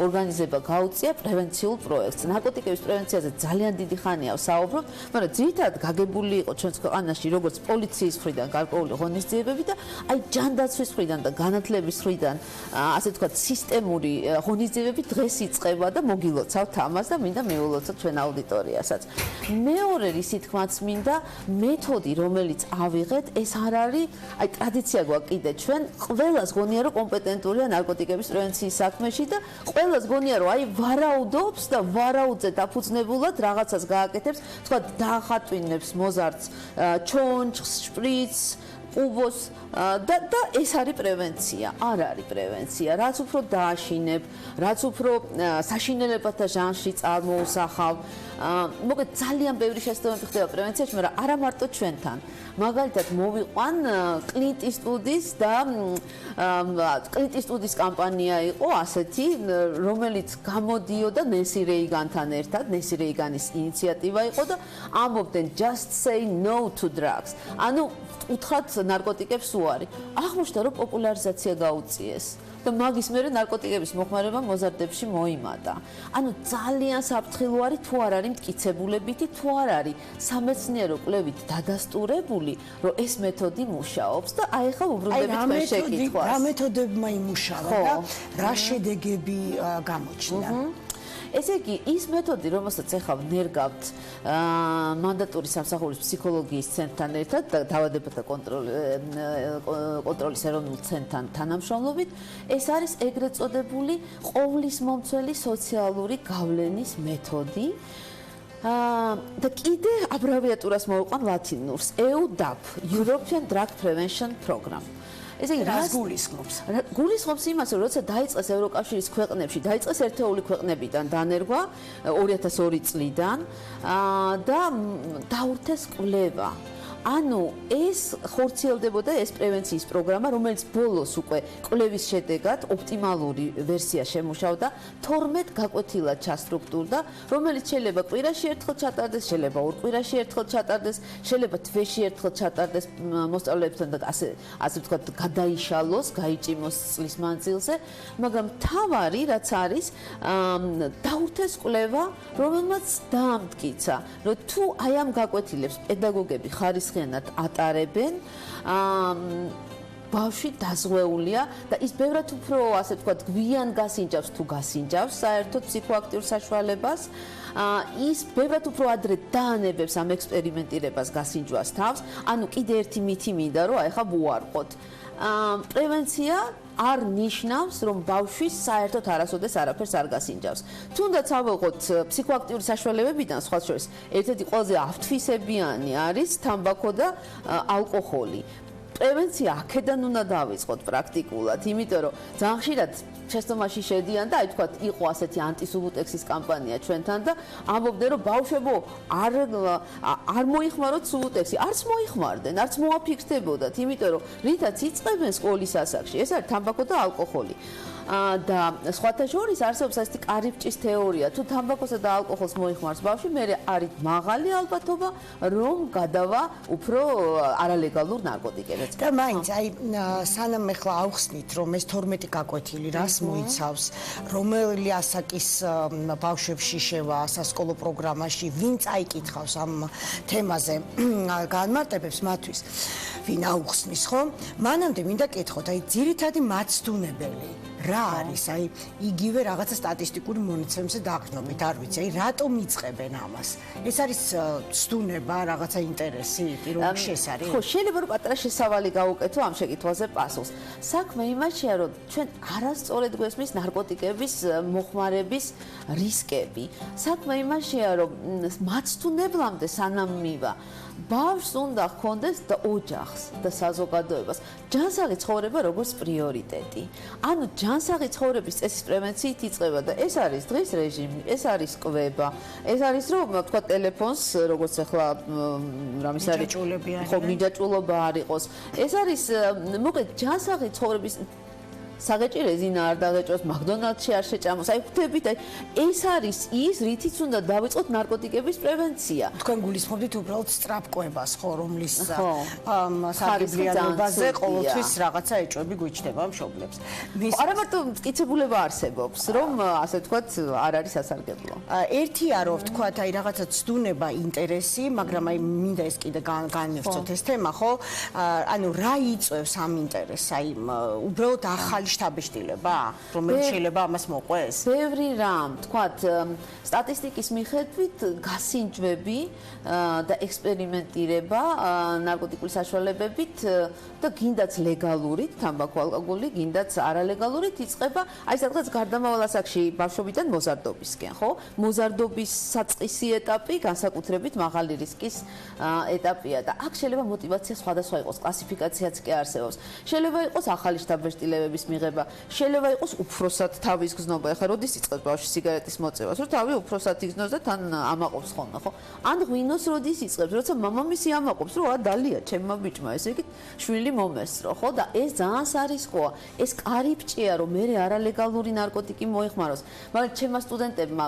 ორგანიზება გაუწია პრევენციულ პროექტს. ნარკოტიკების პრევენციაზე ძალიან დიდი ხანია ვსაუბრობ, მაგრამ ძირითადად გაგებული იყო ჩვენს ქვეყანაში როგორც პოლიციის მხრიდან გარკვეული ღონისძიებები და აი ჯანდაცვის მხრიდან და განათლების მხრიდან ასე ვთქვათ სისტემური ღონისძიებები დღეს იწყება და მოგილოცავთ ამას და მინდა მივულოცოთ ჩვენ აუდიტორიასაც. მეორე რისი თქმაც მინდა მეთოდი რომელიც ავიღეთ ეს არ არის აი ტრადიცია გვაქვს კიდე ჩვენ ყველას გონია რომ კომპეტენტურია ნარკოტიკების პრევენციის საქმეში და ყველას გონია რომ აი ვარაუდობს და ვარაუდზე დაფუძნებულად რაღაცას გააკეთებს თქვა დაახატვინებს მოზარდს ჩონჩხს შპრიცს უბოს და ეს არის პრევენცია, არ არის პრევენცია. რაც უფრო დააშინებ, რაც უფრო საშინელებათა ჟანრში წარმოუსახავ. მოგეთ ძალიან ბევრი შესაძლებლობები ხდება პრევენციაში, მაგრამ არა მარტო ჩვენთან. მაგალითად მოვიყვან კლინტ ისტუდის და კლინტ ისტუდის კამპანია იყო ასეთი, რომელიც გამოდიოდა ნენსი რეიგანთან ერთად, ნენსი რეიგანის ინიციატივა იყო და ამბობდნენ just say no to drugs. ანუ უთხრათ ნარკოტიკებს უარი. აღმოჩნდა რომ პოპულარიზაცია გაუწიეს. და მაგის მერე ნარკოტიკების მოხმარება მოზარდებში მოიმატა. ანუ ძალიან საფრთხილო არის თუ არ არის მტკიცებულებითი, თუ არ არის სამეცნიერო კვლევით დადასტურებული, რომ ეს მეთოდი მუშაობს და აი ახლა უბრუნდებით თქვენ შეკითხვას. რა მეთოდებმა იმუშავა და რა შედეგები გამოჩნდა? ესე იგი, ის მეთოდი, რომელსაც ახლა ვნერგავთ მანდატური სამსახურის ფსიქოლოგიის ცენტრთან ერთად და დაავადებათა კონტროლის ეროვნულ ცენტრთან თანამშრომლობით, ეს არის ეგრეთ წოდებული ყოვლისმომცველი სოციალური გავლენის მეთოდი. და კიდე აბრევიატურას მოვიყვან ლათინურს, EUDAP, European Drug Prevention Program. ესე იგი რას გულისხმობს? გულისხმობს იმას, რომ როცა დაიწყეს ევროკავშირის ქვეყნებში, დაიწყეს ერთეული ქვეყნებიდან დანერგვა 2002 წლიდან და დაურთეს კვლევა. ანუ ეს ხორციელდებოდა ეს პრევენციის პროგრამა, რომელიც ბოლოს უკვე კვლევის შედეგად ოპტიმალური ვერსია შემუშავდა, 12 გაკვეთილად ჩასტრუქტურდა, რომელიც შეიძლება კვირაში ერთხელ ჩატარდეს, შეიძლება ორ კვირაში ერთხელ ჩატარდეს, შეიძლება თვეში ერთხელ ჩატარდეს მოსწავლეებთან და ასე ვთქვათ, გადაიშალოს, გაიჭიმოს წლის მანძილზე, მაგრამ თავარი რაც არის, დაურთეს კვლევა, რომელმაც დაამტკიცა, რომ თუ აი ამ გაკვეთილებს პედაგოგები ხარისხიანად ატარებენ, ბავშვი დაზღვეულია და ის ბევრად უფრო, ასე ვთქვათ, გვიან გასინჯავს თუ გასინჯავს საერთოდ ფსიქოაქტიურ საშუალებას. ის ბევრად უფრო ადრე დაანებებს ამ ექსპერიმენტირებას გასინჯვას თავს, ანუ კიდე ერთი მითი მინდა, რომ აი ხა ვუარყოთ. პრევენცია არ ნიშნავს, რომ ბავშვი საერთოდ არასოდეს არაფერს არ გასინჯავს. თუნდაც ავიღოთ ფსიქოაქტიური საშუალებებიდან, სხვა შორის, ერთ-ერთი ყველაზე აფთვისებიანი არის თამბაქო და ალკოჰოლი. პრევენცია აქედან უნდა დავიწყოთ პრაქტიკულად, იმიტომ რომ ძალიან ხშირად შეცდომაში შედიან და აი თქვა იყო ასეთი ანტისუბუტექსის კამპანია ჩვენთან და ამბობდნენ რომ ბავშვებო არ მოიხმაროთ სუბუტექსი, არც მოიხმარდნენ, არც მოაფიქსდებოდათ, იმიტომ რომ რითაც იწყებენ სკოლის ასაკში, ეს არის თამბაქო და ალკოჰოლი. და სხვათა შორის არსებობს ასეთი კარიბჭის თეორია, თუ თამბაქოსა და ალკოჰოლს მოიხმარს ბავშვი, მერე არის მაღალი ალბათობა, რომ გადავა უფრო არალეგალურ ნარკოტიკებად. და მაინც აი სანამ ახლა ავხსნით, რომ ეს 12 გაკვეთილი რას მოიცავს, რომელი ასაკის ბავშვებში შევა სასკოლო პროგრამაში, ვინ წაიკითხავს ამ თემაზე განმარტებებს მათთვის, ვინ აუხსნის, ხო? მანამდე მინდა კითხოთ, აი ძირითადი მაცდუნებელი რა არის, აი იგივე რაღაცა სტატისტიკური მონაცემზე დაყრდნობით, არ ვიცი, აი რატომ იწყებენ ამას? ეს არის ცდუნება, რაღაცა ინტერესი, პირველ რიგში ეს არის? ხო, შეიძლება რომ პატარა შესავალი გავუკეთო ამ შეკითხვაზე პასუხს. საქმე იმაშია, რომ ჩვენ არასწორად გვესმის ნარკოტიკების მოხმარების რისკები. საქმე იმაშია, რომ მაცდუნებლამდე სანამ მივა ბავშვს უნდა ჰქონდეს და ოჯახს და საზოგადოებას ჯანსაღი ცხოვრება როგორც პრიორიტეტი. ანუ ჯანსაღი ცხოვრების წესის პრევენციით იწყება და ეს არის დღის რეჟიმი, ეს არის კვება, ეს არის რომ თქვა ტელეფონს როგორც ახლა რამის არის ხო მიჯაჭულობა არ იყოს. ეს არის მოკლედ ჯანსაღი ცხოვრების საგეჭი რეზინა არ დაგეჭოს, მაკდონალდში არ შეჭამოს. აი ხვდებით, აი ეს არის ის, რითიც უნდა დავიწყოთ ნარკოტიკების პრევენცია. თქვენ გულისხმობთ უბრალოდ სწრაფკვებას, ხო, რომლის სარგებლიანობაზე ყოველთვის რაღაცა ეჭვები გვიჩნდება მშობლებს. არა მარტო მტკიცებულება არსებობს, რომ ასე ვთქვათ, არ არის სასარგებლო. ერთია რომ ვთქვათ, აი რაღაცა ცდუნება, ინტერესი, მაგრამ აი მინდა ეს კიდე განვიხსოთ ეს თემა, ხო? ანუ რა იწვევს ამ ინტერესს? აი უბრალოდ ახალი შთაბეჭდილება, რომელიც შეიძლება ამას მოყვეს? ბევრი რამ, თქვათ, სტატისტიკის მიხედვით გასინჯვები და ექსპერიმენტირება ნარკოტიკული საშუალებებით და გინდაც ლეგალურით, თამბაქო, ალკოჰოლი, გინდაც არალეგალურით იწყება, აი სადღაც გარდამავალ ასაკში ბავშვობიდან მოზარდობისკენ, ხო? მოზარდობის საწყისი ეტაპი განსაკუთრებით მაღალი რისკის ეტაპია და აქ შეიძლება мотиваცია სხვადასხვა იყოს, კლასიფიკაციაც კი არსებობს. შეიძლება იყოს ახალი შთაბეჭდილებების მიღება, შეიძლება იყოს უფროსად თავის გზნობა. ეხლა როდის იწყებს ბავშვი სიგარეტის მოწევას, რომ თავი უფროსად იგზნოს და თან ამაყობს ხოლმე, ხო? ან ღვინოს როდის იწყებს, როცა მამამისი ამაყობს, რომ დალია ჩემმა ბიჭმა, ესე იგი შვილი მომესრო, ხო? და ეს ძალიან სარისკოა. ეს კარიბჭეა, რომ მე არალეგალური ნარკოტიკი მოიხმაროს. მაგრამ ჩემმა სტუდენტებმა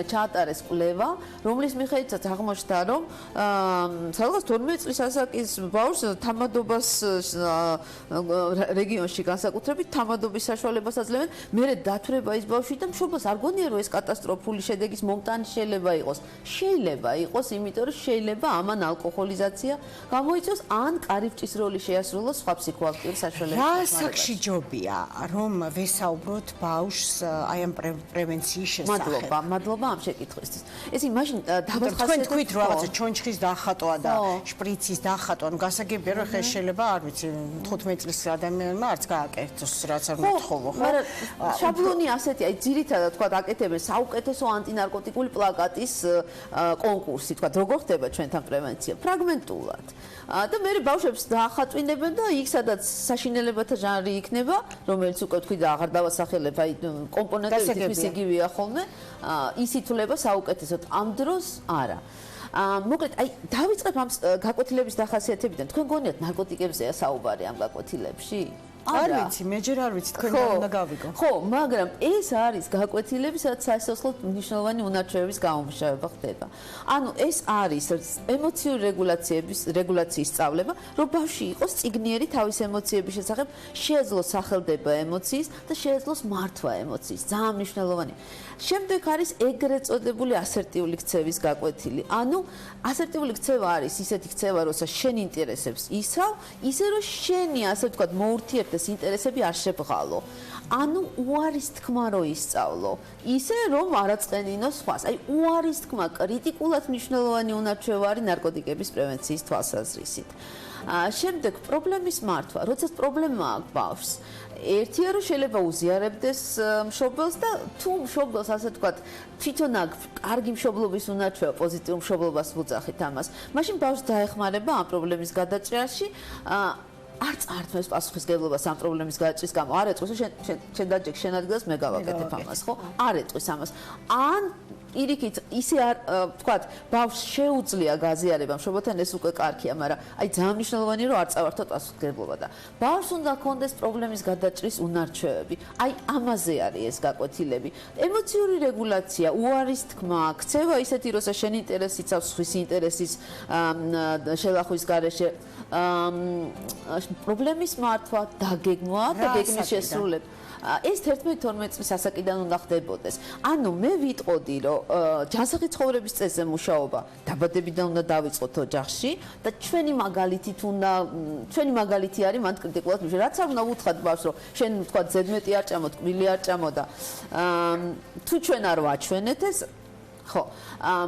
ჩაატარეს კვლევა, რომლის მიხედვითაც აღმოჩნდა, რომ სადღაც 12 წლის ასაკის ბავშვს თამადობას რეგიონში განსაკუთრებით თამადობის საშუალებას აძლევენ, მერე დათვრება ის ბავშვი და მშობლს არ გონია რომ ეს კატასტროფული შედეგის მომტანი შეიძლება იყოს. შეიძლება იყოს, იმიტომ რომ შეიძლება ამან ალკოჰოლიზაცია გამოიწვიოს ან კარიბჭის როლი შეასრულოს სხვა ფსიქოაქტიურ საშუალებებს. რა ასაკში ჯობია რომ ვესაუბროთ ბავშვს აი ამ პრევენციის შესახებ? მადლობა ამ შეკითხვისთვის. ეს იმაში დავახასიათოთ, თქვენ თქვით რომ რაღაცა ჩონჩხის დახატვა და შპრიცის დახატვა, ანუ გასაგებია რომ ხე შეიძლება, არ ვიცი, 15 წლის ადამიანმა არც გააკეთოს რაც არ მოთხოვო, ხო? მაგრამ შაბლონი ასეთი, აი ძირითადად თქვა აკეთებენ საუკეთესო ანტინარკოტიკული პლაკატის კონკურსი, თქვა როგორ ხდება ჩვენთან პრევენცია? ფრაგმენტულად. და მე ბავშვებს დაახატვინებენ და იქ სადაც საშინელებათა ჟანრი იქნება, რომელიც უკვე თქვი და აღარ დავასახელებ, აი კომპონენტები თითქმის იგივეა ხოლმე, ის ითვლება საუკეთესოდ. ამ დროს არა. მოკლედ, აი დავიწყებ ამ გაკვეთილების დახასიათებიდან. თქვენ გონიათ ნარკოტიკებზეა საუბარი ამ გაკვეთილებში? არ ვიცი, მე ჯერ არ ვიცი, თქვენ უნდა გავიგო. ხო, მაგრამ ეს არის გაკვეთილები, სადაც სასიცოცხლო მნიშვნელოვანი უნარჩვევების გამომშავება ხდება. ანუ ეს არის ემოციური რეგულაციის სწავლება, რომ ბავშვი იყოს წიგნიერი თავის ემოციების შესახებ, შეეძლოს სახელდება ემოციის და შეეძლოს მართვა ემოციის. ძალიან მნიშვნელოვანი. შემდეგ არის ეგრეთ წოდებული ასერტიული ქცევის გაკვეთილი. ანუ ასერტიული ქცევა არის ისეთი ქცევა, როცა შენ ინტერესებს ისავ, ისე რომ შენი, ასე ვთქვათ, მოურთიერთეს ინტერესები არ შებღალო. ანუ უარის თქმა რო ისწავლო, ისე რომ არაწყენინო სხვას. აი უარის თქმა კრიტიკულად მნიშვნელოვანი უნარჩვევა არის ნარკოტიკების პრევენციის თვალსაზრისით. შემდეგ პრობლემის მართვა, როდესაც პრობლემა აქვს ბავშვს, ერთია რომ შეიძლება უზიარებდეს მშობელს და თუ მშობელს ასე ვთქვათ თვითონ აქვს კარგი მშობლობის უნარჩვევა, პოზიტიურ მშობლობას ვუძახით ამას, მაშინ ბავშვს დაეხმარება ამ პრობლემის გადაჭრაში არ წართმევს პასუხისგებლობას ამ პრობლემის გადაჭრის გამო. არ ეტყვის, რომ შენ დაჯექ შენ ადგილას მე გავაკეთებ ამას, ხო? არ ეტყვის ამას. ან პირიქით ისე არ ვთქვათ, ბავშვს შეუძლია გაზიარება, მშობელთან ეს უკვე კარგია, მაგრამ აი ძალიან მნიშვნელოვანია, რომ არ წავართო პასუხისგებლობა და ბავშვს უნდა ჰქონდეს პრობლემის გადაჭრის უნარჩვევები. აი ამაზე არის ეს გაკვეთილები. ემოციური რეგულაცია, უარის თქმა, ქცევა ისეთი, როცა შენ ინტერესი იცავს სხვის ინტერესის შელახვის გარეშე, პრობლემის მართვა, დაგეგმვა და გეგმის შესრულება. ეს 11-12 წლის ასაკიდან უნდა ხდებოდეს. ანუ მე ვიტყოდი, რომ ჯანსაღი ცხოვრების წესზე მუშაობა დაბადებიდან უნდა დავიწყოთ ოჯახში და ჩვენი მაგალითი არის მან კრიტიკულად მიშა. რაც არ უნდა ვუთხრათ ბავშვს, რომ შენ ვთქვათ ზედმეტი არ ჭამო, ტკბილი არ ჭამო და თუ ჩვენ არ ვაჩვენეთ ეს ხო,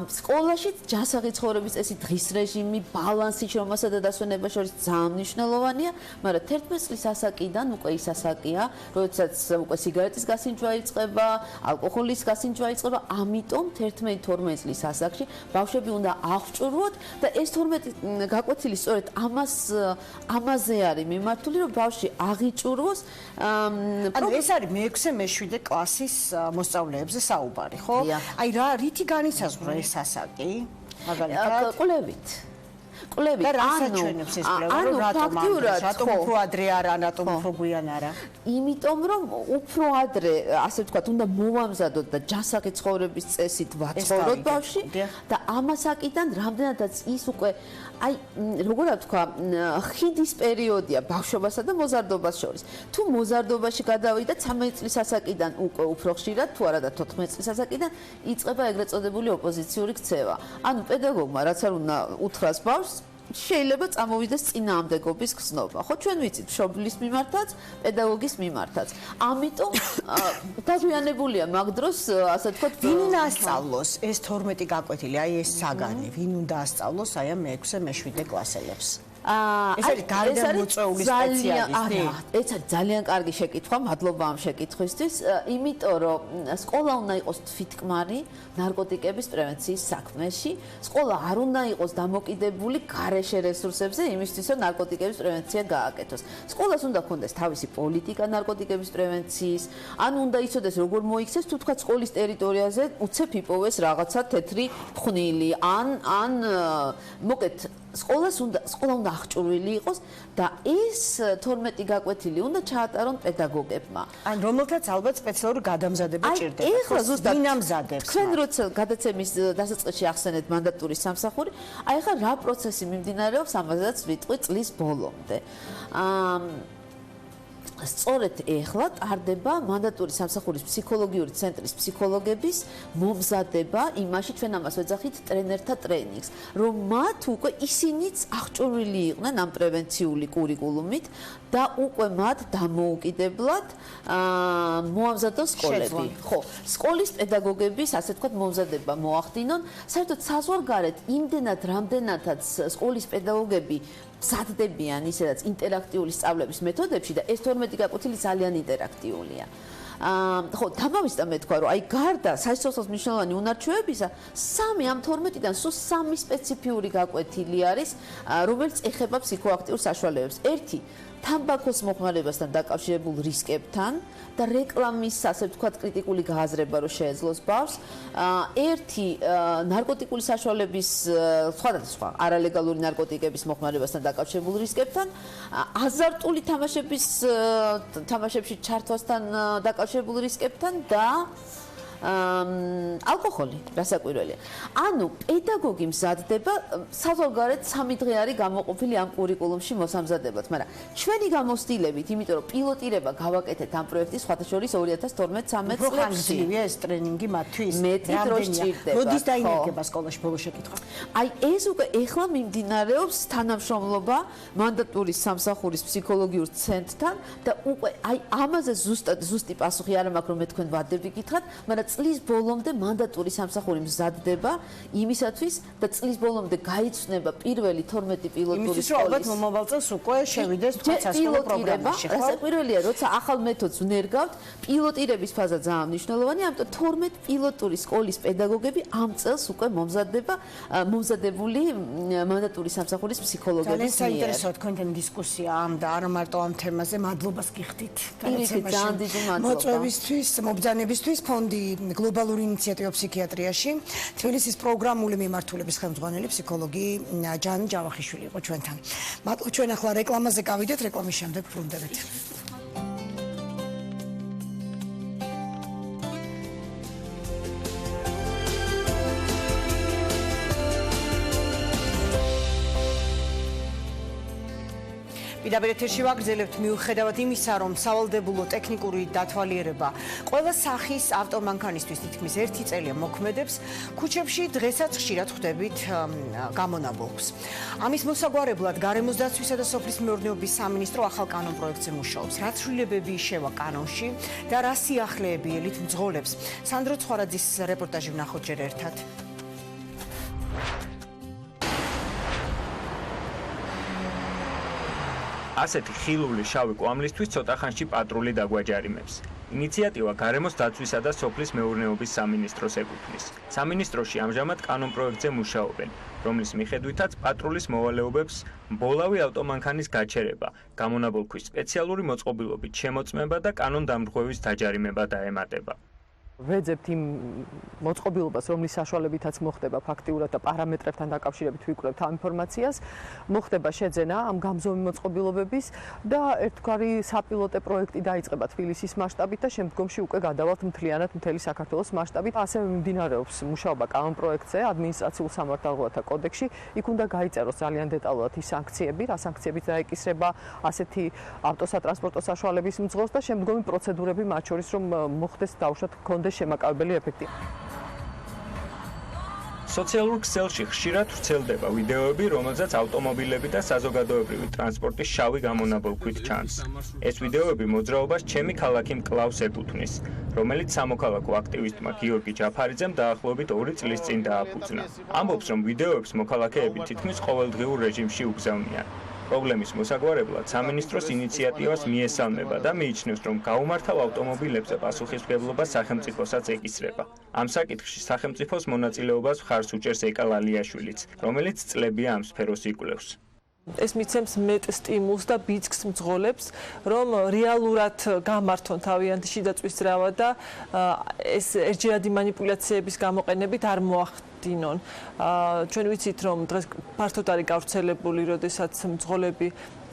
სკოლაში ჯანსაღი ცხოვრების წესი, დღის რეჟიმი, ბალანსი შრომასა და დასვენებას შორის ძალიან მნიშვნელოვანია, მაგრამ 11 წლის ასაკიდან უკვე ის ასაკია, როდესაც უკვე სიგარეტის გასინჯვა იწყება, ალკოჰოლის გასინჯვა იწყება, ამიტომ 11-12 წლის ასაკში ბავშვები უნდა აღჭურვოთ და ეს 12 გაკვეთილი სწორედ ამაზე არის მიმართული, რომ ბავშვი აღიჭურვოს. ანუ ეს არის მე-6, მე-7 კლასის მოსწავლეებზე საუბარი, ხო? აი რა რითი განისაზღვრა ეს ასაკი? მაგალითად, კვლევით. და რა საჩვენებს ეს კვლევა, რომ რატომ უფრო ადრე არა, რატომ უფრო გვიან არა? იმიტომ რომ უფრო ადრე, ასე ვთქვათ, უნდა მოვამზადოთ და ჯანსაღი ცხოვრების წესით ვაცხოვროთ ბავშვი და ამასაკიდან რამდენადაც ის უკვე აი როგორ ვთქვა, ხიდის პერიოდია ბავშვობასა და მოზარდობას შორის. თუ მოზარდობაში გადავიდა 13 წლის ასაკიდან უკვე უფრო ხშირად, თუ არა და 14 წლის ასაკიდან იწყება ეგრეთ წოდებული ოპოზიციური ქცევა. ანუ პედაგოგმა რაც არ უნდა უთხრას ბავშვს, შეიძლება წამოვიდეს წინააღმდეგობის გზნობა. ხო, ჩვენ ვიცით, მშობლის მიმართაც, პედაგოგის მიმართაც. ამიტომ დაგვიანებულია მაგ დროს, ასე ვთქვათ, ვინ უნდა ასწავლოს ეს 12 გაკვეთილი, აი ეს საგანი, ვინ უნდა ასწავლოს აი ამ მე-6, მე-7 კლასელებს? ეს არის გარდამოწვეული სპეციალისტი. ეს არის ძალიან კარგი შეკითხვა, მადლობა ამ შეკითხვისთვის. იმიტომ რომ სკოლა უნდა იყოს თვითკმარი ნარკოტიკების პრევენციის საქმეში. სკოლა არ უნდა იყოს დამოკიდებული გარეშე რესურსებზე იმისთვის, რომ ნარკოტიკების პრევენცია გააკეთოს. სკოლას უნდა ჰქონდეს თავისი პოლიტიკა ნარკოტიკების პრევენციის. ან უნდა იცოდეს როგორ მოიქცეს, თუ თქვა სკოლის ტერიტორიაზე უცებ იპოვეს რაღაცა თეთრი ფხვნილი. ან მოკეთ სკოლა უნდა აღჭურვილი იყოს და ეს 12 გაკვეთილი უნდა ჩაატარონ პედაგოგებმა. ან რომელთაც ალბათ სპეციალური გადამზადება ჭირდება. ეხლა ზუსტად ვინ ამზადებს? თქვენ როცა გადაცემის დასაწყისში ახსენეთ მანდატურის სამსახური, აი ახლა რა პროცესი მიმდინარეობს, ამაზეც ვიტყვი წლის ბოლომდე. სწორედ ეხლა ტარდება მანდატური სამსახურის ფსიქოლოგიური ცენტრის ფსიქოლოგების მომზადება, იმაში ჩვენ ამას ვეძახით ტრენერთა ტრენინგს, რომ მათ უკვე ისინიც აღჭურვილი იყვნენ ამ პრევენციული კურიკულუმით და უკვე მათ დამოუკიდებლად მოამზადონ სკოლები. ხო, სკოლის პედაგოგების, ასე ვთქვათ, მომზადება მოახდინონ. საერთოდ საზღვარგარეთ იმდენად რამდენადაც სკოლის პედაგოგები მზადდებიან ისედაც ინტერაქტიული სწავლების მეთოდებში და ეს 12 გაკვეთილი ძალიან ინტერაქტიულია. ხო, დამავიწყდა მე თქვა, რომ აი გარდა სასიცოცხლოს მნიშვნელოვანი უნარჩვევებისა, სამი ამ 12-დან სულ 3 სპეციფიური გაკვეთილი არის, რომელიც ეხება ფსიქოაქტიურ საშუალებებს. ერთი თამბაქოს მოხმარებასთან დაკავშირებულ რისკებთან და რეკლამის, ასე ვთქვათ, კრიტიკული გააზრება რო შეეძლოს ბავშვს, ერთი ნარკოტიკული საშუალების, სხვადასხვა არალეგალური ნარკოტიკების მოხმარებასთან დაკავშირებულ რისკებთან, აზარტული თამაშებში ჩართვასთან დაკავშირებულ რისკებთან და ალკოჰოლი, რასაკვირველია. ანუ პედაგოგი მზადდება, საზღვარგარეთ 3 დღე არის გამოყოფილი ამ კურიკულუმში მოსამზადებად, მაგრამ ჩვენი გამოცდილებით, იმიტომ რომ პილოტირება გავაკეთეთ ამ პროექტის სხვათა შორის 2012-13 წლებში. ხანგრძლივია ეს ტრენინგი მათთვის. მეტი დრო სჭირდება. მოდის დაინერგება სკოლაში ბოლო შეკითხვა. აი ეს უკვე ეხლა მიმდინარეობს თანამშრომლობა მანდატურის სამსახურის ფსიქოლოგიურ ცენტრთან და უკვე აი ამაზე ზუსტი პასუხი არ მაქვს რომ მე თქვენ ვადები გითხრათ, მაგრამ წლის ბოლომდე მანდატური სამსახური მზადდება იმისათვის და წლის ბოლომდე გაიცნობა პირველი 12 პილოტური სკოლის. ალბათ მომავალ წელს უკვე შევიდეს თქვა სასკოლო პროგრამაში. რასაკვირველია, როცა ახალ მეთოდს ვნერგავთ, პილოტირების ფაზა ძალიან მნიშვნელოვანია, ამიტომ 12 პილოტური სკოლის პედაგოგები ამ წელს უკვე მომზადებული მანდატური სამსახურის ფსიქოლოგების მიერ. ძალიან საინტერესოა თქვენთან დისკუსია ამ და არა მარტო ამ თემაზე. მადლობას გიხდით. ძალიან დიდი მადლობა. მოწვევისთვის, მობრძანებისთვის ფონდი გლობალური ინიციატივა ფსიქიატრიაში თბილისის პროგრამული მიმართულების ხელმძღვანელი ფსიქოლოგი ჟანა ჯავახიშვილი იყო ჩვენთან. მადლობა, ჩვენ ახლა რეკლამაზე გავიდეთ, რეკლამის შემდეგ ბრუნდებით. პირდაპირ ეთერში ვაგრძელებთ მიუხედავად იმისა, რომ სავალდებულო ტექნიკური დათვალიერება ყველა სახის ავტომანქანისთვის თითქმის 1 წელია მოქმედებს, ქუჩებში დღესაც ხშირად ხვდებით გამონაბოლქვს. ამის მოსაგვარებლად გარემოს დაცვისა და სოფლის მეურნეობის სამინისტრო ახალ კანონ პროექტზე მუშაობს. რა ცვლილებები შევა კანონში და რა სიახლეები ელით მძღოლებს. სანდრო ცხარაძის რეპორტაჟი ვნახოთ ჯერ ერთად. ასეთი ხილული შავი კვამლისთვის ცოტა ხანში პატრული დაგვაჯარიმებს. ინიციატივა გარემოს დაცვისა და სოფლის მეურნეობის სამინისტროს ეკუთვნის. სამინისტროში ამჟამად კანონ პროექტზე მუშაობენ, რომლის მიხედვითაც პატრულის მოვალეობებს მბოლავი ავტომანქანის გაჩერება, გამონაბოლქვის სპეციალური მოწყობილობით შემოწმება და კანონდამრღვევის დაჯარიმება დაემატება. ვეძებთ იმ მოწყობილობას, რომლის საშუალებითაც მოხდება ფაქტიურად და პარამეტრებთან დაკავშირებით ვიკვლევთ ამ ინფორმაციას, მოხდება შეძენა ამ გამზომი მოწყობილობების და ერთგვარი საპილოტე პროექტი დაიწყება თბილისის მასშტაბით და შემდგომში უკვე გადავალთ მთლიანად მთელი საქართველოს მასშტაბით. ასევე მიმდინარეობს მუშაობა კანონ პროექტზე, ადმინისტრაციულ სამართალღოთა კოდექსში. იქ უნდა გაიწეროს ძალიან დეტალურად ის სანქციები, რა სანქციებით დაეკისრება ასეთი ავტოსატრანსპორტო საშუალების მძღოლს და შემდგომი პროცედურები, მათ შორის რომ მოხდეს დაუშვათ კონდეს შემაკავებელი ეფექტი. სოციალურ ქსელში ხშირად ვრცელდება ვიდეოები, რომელზეც ავტომობილები და საზოგადოებრივი ტრანსპორტი შავი გამონაბოლქვით ჩანს. ეს ვიდეოები მოძრაობას ჩემი ქალაქი მკლავს ეკუთვნის, რომელიც სამოქალაქო აქტივისტმა გიორგი ჯაფარიძემ დაახლოებით 2 წლის წინ დააფუძნა. ამბობს, რომ ვიდეოებს მოქალაქეები თითქმის ყოველდღიურ რეჟიმში უგზავნიან. პრობლემის მოსაგვარებლად სამინისტროს ინიციატივას მიესალმება და მიიჩნევს, რომ გაუმართავ ავტომობილებზე პასუხისმგებლობა სახელმწიფოსაც ეკისრება. ამ საკითხში სახელმწიფოს მონაწილეობას მხარს უჭერს ეკა ლალიაშვილიც, რომელიც წლებია ამ სფეროს იკვლევს. ეს მიცემს მეტ სტიმულს და ბიძგს მძღოლებს, რომ რეალურად გამართონ თავიანთი შიდაწვის ძრავა და ეს ერთჯერადი манипуляციების გამოყენებით არ მოახდინონ. ჩვენ ვიცით, რომ დღეს ფართოდ არის გავრცელებული, როდესაც მძღოლები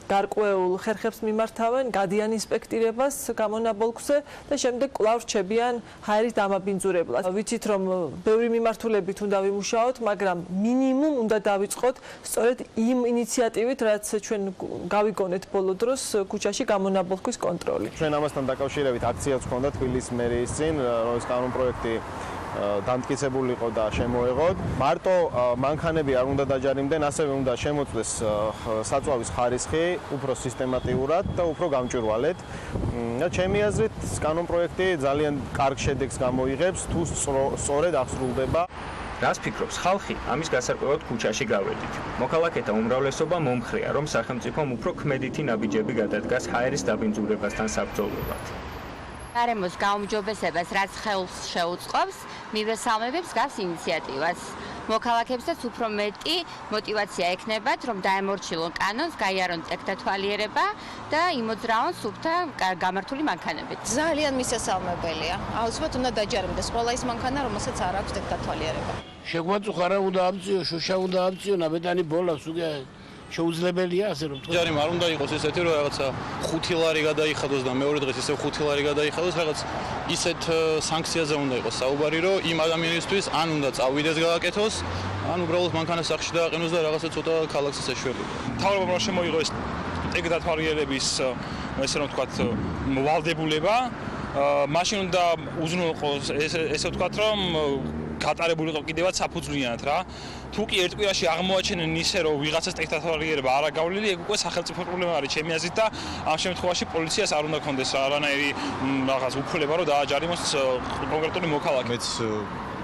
გარკვეულ ხერხებს მიმართავენ, გადიან ინსპექტირებას გამონაბოლქვზე და შემდეგ კვლავ რჩებიან ჰაერის დამაბინძურებლად. ვიცით, რომ ბევრი მიმართულებით უნდა ვიმუშაოთ, მაგრამ მინიმუმ უნდა დავიწყოთ სწორედ იმ ინიციატივით, რაც ჩვენ გავიგონეთ ბოლო დროს ქუჩაში გამონაბოლქვის კონტროლი. ჩვენ ამასთან დაკავშირებით აქციაც ჰქონდა თბილისის მერიის წინ, რომ ეს კანონ პროექტი დამტკიცებულიყო და შემოეღოთ. მარტო მანქანები არ უნდა დაჯარიმდნენ, ასევე უნდა შემოწმდეს საწვავის ხარისხი უფრო სისტემატიურად და უფრო გამჭვირვალედ. ჩემი აზრით, კანონ პროექტი ძალიან კარგ შედეგს გამოიღებს, თუ სწორედ აღსრულდება. რას ფიქრობს ხალხი? ამის გასარკვევად ქუჩაში გავედით. მოქალაქეთა უმრავლესობა მომხრეა, რომ სახელმწიფომ უფრო ქმედითი ნაბიჯები გადადგას ჰაერის დაბინძურებასთან საბრძოლველად. გარემოს გაუმჯობესებას, რაც ხელს შეუწყობს, მივესალმებებს გას ინიციატივას. მოქალაქეებსაც უფრო მეტი мотиваცია ექნებათ, რომ დაემორჩილონ კანონს, გაიარონ ტექნათვალიერება და იმოძრაონ სუფთა გამართული მანქანებით. ძალიან მისასალმებელია. აუცილებლად უნდა დაჯარიმდეს ყველა ის მანქანა, რომელსაც არ აქვს ტექნათვალიერება. შეგვაწუხარა უნდა ამწიო, შუშა უნდა ამწიო, ნაბედანი ბოლავს უკვე შეუძლებელია ასე რომ თქვა. ჯარიმა არ უნდა იყოს ესეთი რომ რაღაცა 5 ლარი გადაიხადოს და მეორე დღეს ისევ 5 ლარი გადაიხადოს, რაღაც ისეთ სანქციაზე უნდა იყოს საუბარი, რომ იმ ადამიანისთვის ან უნდა წავიდეს გააკეთოს, ან უბრალოდ მანქანა სახში დააყენოს და რაღაცა ცოტა ქალაქს ეშველოს. მთავრობამ რომ შემოიღო ეს ტექნათვალიერების ესე რომ ვთქვათ ვალდებულება, მაშინ უნდა უზრუნველყოს ესე ვთქვათ რომ გატარებული იყო კიდევაც საფუძვლიანად რა. თუ კი ერთ კვირაში აღმოაჩენენ ისე რომ ვიღაცას ტექნათვალიერება არ აგავლილი, ეგ უკვე სახელმწიფო პრობლემა არის ჩემი აზრით და ამ შემთხვევაში პოლიციას არ უნდა ქონდეს არანაირი რაღაც უფლება რომ დააჯარიმოს კონკრეტული მოქალაქე. მეც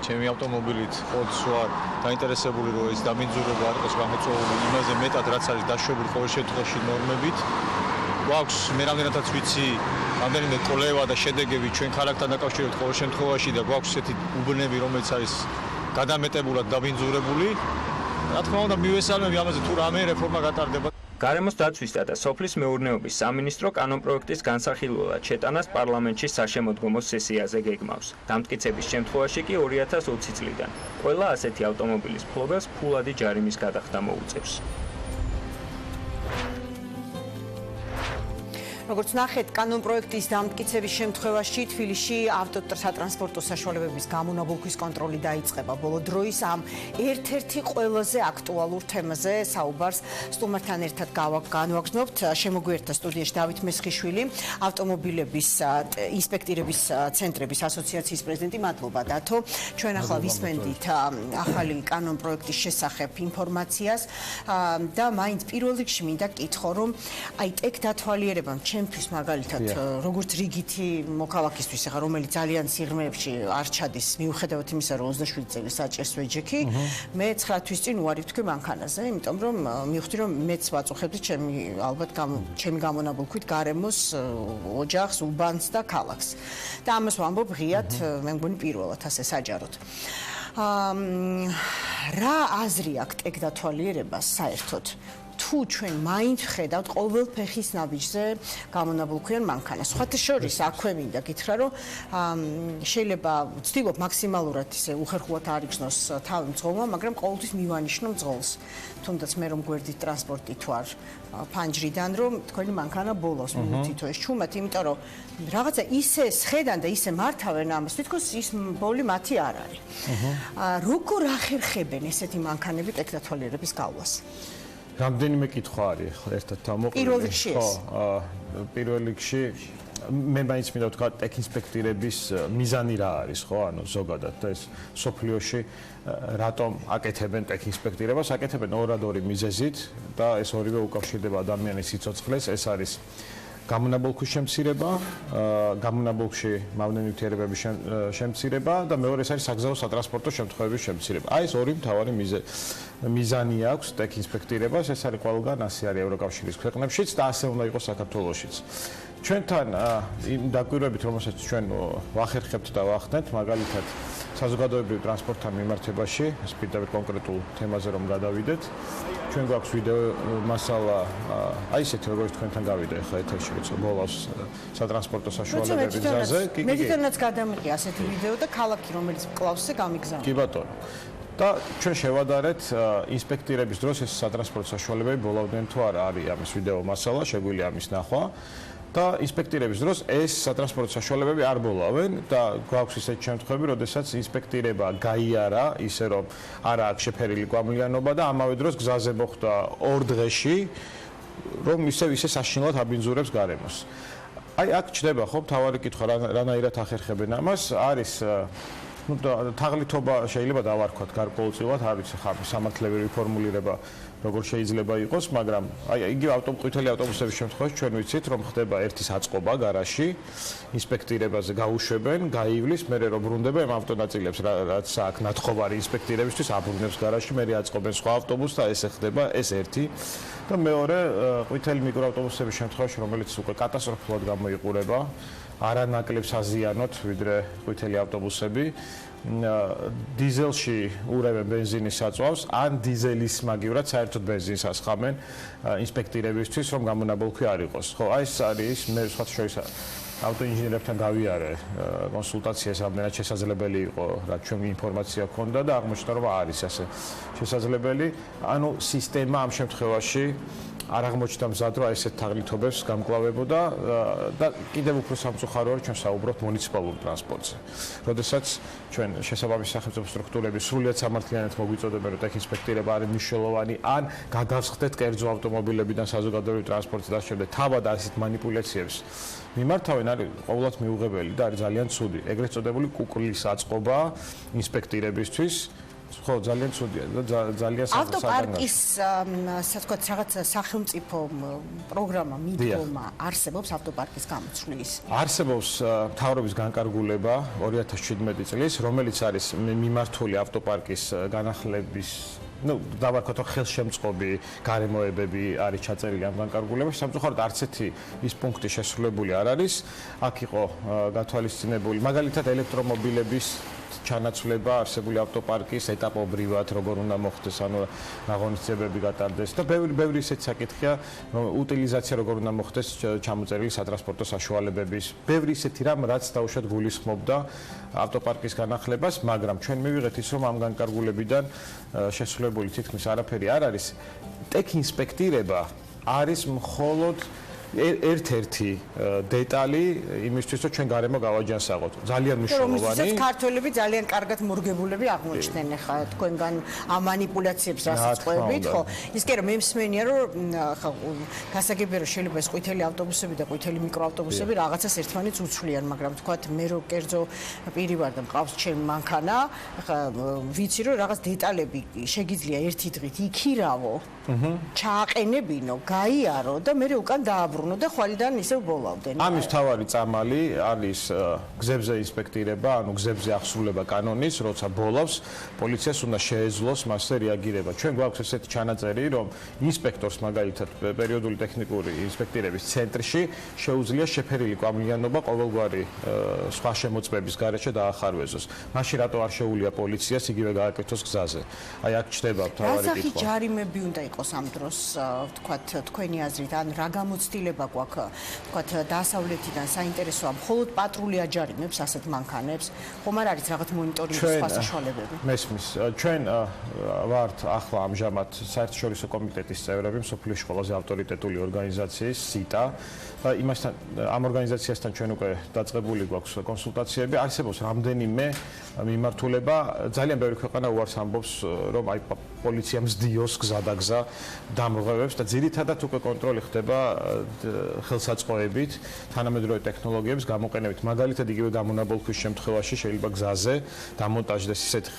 ჩემი ავტომობილით ხოც ვარ დაინტერესებული რომ ეს დამინძურება არ იყოს გამოწვეული იმაზე მეტად რაც არის დაშვებული ყოველ შემთხვევაში ნორმებით. გვაქვს მე რამდენადაც ვიცი რამდენიმე კვლევა და შედეგები ჩვენ ქალაქთან დაკავშირებით ყოველ შემთხვევაში და გვაქვს ესეთი უბნები რომელიც არის გადამეტებულად დაბინძურებული. რა თქმა უნდა მივესალმები ამაზე თუ რამე რეფორმა გატარდება. გარემოს დაცვისა და სოფლის მეურნეობის სამინისტრო კანონპროექტის განსახილველად შეტანას პარლამენტში საშემოდგომო სესიაზე გეგმავს. დამტკიცების შემთხვევაში კი 2020 წლიდან ყველა ასეთი ავტომობილის ფლობელს ფულადი ჯარიმის გადახდა მოუწევს. როგორც ნახეთ, კანონპროექტის დამტკიცების შემთხვევაში თბილისში ავტოტრანსპორტო საშუალებების გამონაბოლქვის კონტროლი დაიწყება. ბოლო დროის ამ ერთ-ერთი ყველაზე აქტუალურ თემაზე საუბარს სტუმართან ერთად განვაგრძნობთ. შემოგვიერთდა სტუდიაში დავით მესხიშვილი, ავტომობილების ინსპექტირების ცენტრების ასოციაციის პრეზიდენტი. მადლობა დათო. ჩვენ ახლა ვისმენდით ახალი კანონპროექტის შესახებ ინფორმაციას და მაინც პირველ რიგში მინდა კითხო, რომ აი ტექნათვალიერება ჩემთვის მაგალითად როგორც რიგითი მოქალაქისთვის ახლა რომელიც ძალიან სიღრმეებში არ ჩადის მიუხედავად იმისა რომ 27 წელი საჭირს ვეჯექი მე 9 თვის წინ უარი ვთქვი მანქანაზე იმიტომ რომ მივხვდი რომ მეც ვაწუხებდი ჩემი ალბათ ჩემი გამონაბოლქვით გარემოს ოჯახს უბანს და ქალაქს და ამას ვამბობ ღიად მე მგონი პირველად ასე საჯაროდ რა აზრი აქვს ტექნათვალიერებას საერთოდ თუ ჩვენ მაინც ვხედავთ ყოველ ფეხის ნაბიჯზე გამონაბოლქვიან მანქანას. სხვათა შორის აქვე მინდა გითხრა, რომ შეიძლება ვცდილობ მაქსიმალურად ისე უხერხულად არ იგრძნოს თავი მძღოლმა, მაგრამ ყოველთვის მივანიშნო მძღოლს. თუნდაც მე რომ გვერდით ტრანსპორტი თუ არ ფანჯრიდან, რომ თქვენი მანქანა ბოლოს მივუთითო ეს ჩუმად, იმიტომ რომ რაღაცა ისე სხედან და ისე მართავენ ამას, თითქოს ის ბოლი მათი არ არის. როგორ ახერხებენ ესეთი მანქანები ტექნათვალიერების გავლას? რამდენიმე კითხვა არის ერთად თავმოყრილი. პირველ რიგში ეს. პირველ რიგში მე მაინც მინდა ვთქვა ტექინსპექტირების მიზანი რა არის, ხო? ანუ ზოგადად და ეს სოფლიოში რატომ აკეთებენ ტექინსპექტირებას? აკეთებენ ორადორი მიზეზით და ეს ორივე უკავშირდება ადამიანის სიცოცხლეს. ეს არის გამონაბოლქვის შემცირება, გამონაბოლქში მავნენივთიერებების შემცირება და მეორე ეს არის საგზაო სატრანსპორტო შემთხვევების შემცირება. აი ეს ორი მთავარი მიზანი აქვს ტექინსპექტირებას, ეს არის ყველგან ასე არის ევროკავშირის ქვეყნებშიც და ასე უნდა იყოს საქართველოშიც. ჩვენთან იმ დაკვირვებით, რომელსაც ჩვენ ვახერხებთ და ვახდენთ, მაგალითად საზოგადოებრივ ტრანსპორტთან მიმართებაში, ეს პირდაპირ კონკრეტულ თემაზე რომ გადავიდეთ. ჩვენ გვაქვს ვიდეო მასალა, აი ესეთი როგორც თქვენთან გავიდა ახლა ეთერში, როცა ბოლოს სატრანსპორტო საშუალებების გზაზე. მე თვითონაც გადამიყი ასეთი ვიდეო და ქალაქი რომელიც კლავსზე გამიგზავნა. კი ბატონო. და ჩვენ შევადარეთ ინსპექტირების დროს ეს სატრანსპორტო საშუალებები ბოლავდნენ თუ არა არის ამის ვიდეო მასალა, შეგვიძლია ამის ნახვა. და ინსპექტირების დროს ეს სატრანსპორტო საშუალებები არ ბოლავენ და გვაქვს ისეთი შემთხვევები, როდესაც ინსპექტირება გაიარა, ისე რომ არა აქვს შეფერილი კვამლიანობა და ამავე დროს გზაზე მოხდა 2 დღეში, რომ ისე საშინლად აბინძურებს გარემოს. აი აქ ჩდება ხო მთავარი კითხვა, რანაირად ახერხებენ ამას, არის თაღლითობა შეიძლება დავარქვათ გარკვეულწილად, არ ვიცი ხა სამართლებრივი ფორმულირება როგორ შეიძლება იყოს, მაგრამ აი იგივე ყვითელი ავტობუსების შემთხვევაში ჩვენ ვიცით, რომ ხდება ერთის აწყობა გარაჟში, ინსპექტირებაზე გაუშვებენ, გაივლის, მერე რომ ბრუნდება ამ ავტონაწილებს, რაც აქ ნათხოვარი ინსპექტირებისთვის აბრუნებს გარაჟში, მერე აწყობენ სხვა ავტობუსს და ესე ხდება, ეს ერთი. და მეორე ყვითელი მიკროავტობუსების შემთხვევაში, რომელიც უკვე კატასტროფულად გამოიყურება, არანაკლებ საზიანოთ, ვიდრე ყვითელი ავტობუსები. დიზელში ურევენ ბენზინის საწვავს, ან დიზელის მაგივრად საერთოდ ბენზინს ასხამენ ინსპექტირებისთვის, რომ გამონაბოლქვი არ იყოს. ხო, აი ეს არის მე სხვა შორის ავტოინჟინერებთან გავიარე კონსულტაცია, რამდენად შესაძლებელი იყო, რაც ჩვენ ინფორმაცია ჰქონდა და აღმოჩნდა, რომ არის ასე შესაძლებელი. ანუ სისტემა ამ შემთხვევაში არ აღმოჩნდა მზად, რომ ესეთ თაღლითობებს გამკლავებოდა და კიდევ უფრო სამწუხაროა, ჩვენ საუბრობთ მუნიციპალურ ტრანსპორტზე. როდესაც ჩვენ შესაბამის სახელმწიფო სტრუქტურები სრულიად სამართლიანად მოგვიწოდებენ, რომ ტექინსპექტირება არის მნიშვნელოვანი, ან გადავსხდეთ კერძო ავტომობილებიდან საზოგადოებრივ ტრანსპორტზე და შემდეგ თავად ასეთ მანიპულაციებს მიმართავენ, არის ყოველად მიუღებელი და არის ძალიან ცუდი. ეგრეთ წოდებული კუკლის აწყობა ინსპექტირებისთვის ხო, ძალიან ცუდია და ძალიან ავტოპარკის ასე ვთქვათ, რაღაც სახელმწიფო პროგრამა მიდგომა არსებობს ავტოპარკის გამოცვლის? არსებობს მთავრობის განკარგულება 2017 წლის, რომელიც არის მიმართული ავტოპარკის განახლების დავარქვათ, რომ ხელშემწყობი გარემოებები არის ჩაწერილი ამ განკარგულებაში. სამწუხაროდ არც ერთი ის პუნქტი შესრულებული არ არის. აქ იყო გათვალისწინებული მაგალითად ელექტრომობილების ჩანაცვლება არსებული ავტოპარკის ეტაპობრივად როგორ უნდა მოხდეს, ანუ აღონისწებები გატარდეს და ბევრი ისეთი საკითხია, რომ უტილიზაცია როგორ უნდა მოხდეს ჩამოწერილი სატრანსპორტო საშუალებების, ბევრი ისეთი რამ, რაც დაუშვათ გულისხმობდა ავტოპარკის განახლებას, მაგრამ ჩვენ მივიღეთ ის, რომ ამ განკარგულებიდან შესრულებული თითქმის არაფერი არ არის. ტექინსპექტირება არის მხოლოდ ერთ-ერთი დეტალი იმისთვის, რომ ჩვენ გარემო გავაჯანსაღოთ. ძალიან მნიშვნელოვანი. რომელსაც ქართველები ძალიან კარგად მორგებულები აღმოჩნდნენ ახლა თქვენგან ამ მანიპულაციებს რასაც ყვებით, ხო? ის კი რომ მე მსმენია, რომ ხა გასაგებია, რომ შეიძლება ეს ყვითელი ავტობუსები და ყვითელი მიკროავტობუსები რაღაცას ერთმანეთს უცვლიან, მაგრამ თქვათ მე რო კერძო პირი ვარ და მყავს ჩემი მანქანა, ხა ვიცი რომ რაღაც დეტალები შეგიძლია ერთი დღით იქირავო, ჩააყენებინო, გაიარო და მე უკან დააბრუნო და ხვალიდან ისევ ბოლავდნენ. ამის თავარი წამალი არის გზებზე ინსპექტირება, ანუ გზებზე აღსრულება კანონის, როცა ბოლავს, პოლიციას უნდა შეეძლოს მასზე რეაგირება. ჩვენ გვაქვს ესეთი ჩანაწერი, რომ ინსპექტორს მაგალითად პერიოდული ტექნიკური ინსპექტირების ცენტრში შეუძლია შეფერილი კვამლიანობა ყოველგვარი სხვა შემოწმების გარეშე დაახარვეზოს. მაშინ რატო არ შეუძლია პოლიციას იგივე გააკეთოს გზაზე? აი აქ ჩდება თავარი კითხვა. რასახი ჯარიმები უნდა იყოს ამ დროს, ვთქვათ, თქვენი აზრით, ან რა გამოცდილება გვაქვს, ვთქვათ, დასავლეთიდან საინტერესოა მხოლოდ პატრული აჯარიმებს ასეთ მანქანებს, ხომ არ არის რაღაც მონიტორინგის სხვა საშუალებები? მესმის, ჩვენ ვართ ახლა ამჟამად საერთაშორისო კომიტეტის წევრები, მსოფლიოში ყველაზე ავტორიტეტული ორგანიზაციის სიტა და იმასთან ამ ორგანიზაციასთან ჩვენ უკვე დაწყებული გვაქვს კონსულტაციები, არსებობს რამდენიმე მიმართულება, ძალიან ბევრი ქვეყანა უარს ამბობს, რომ აი პოლიცია მსდიოს გზადაგზა დამრღვევებს და ძირითადად უკვე კონტროლი ხდება ხელსაწყოებით, თანამედროვე ტექნოლოგიების გამოყენებით. მაგალითად, იგივე გამონაბოლქვის შემთხვევაში შეიძლება გზაზე დამონტაჟდეს ისეთი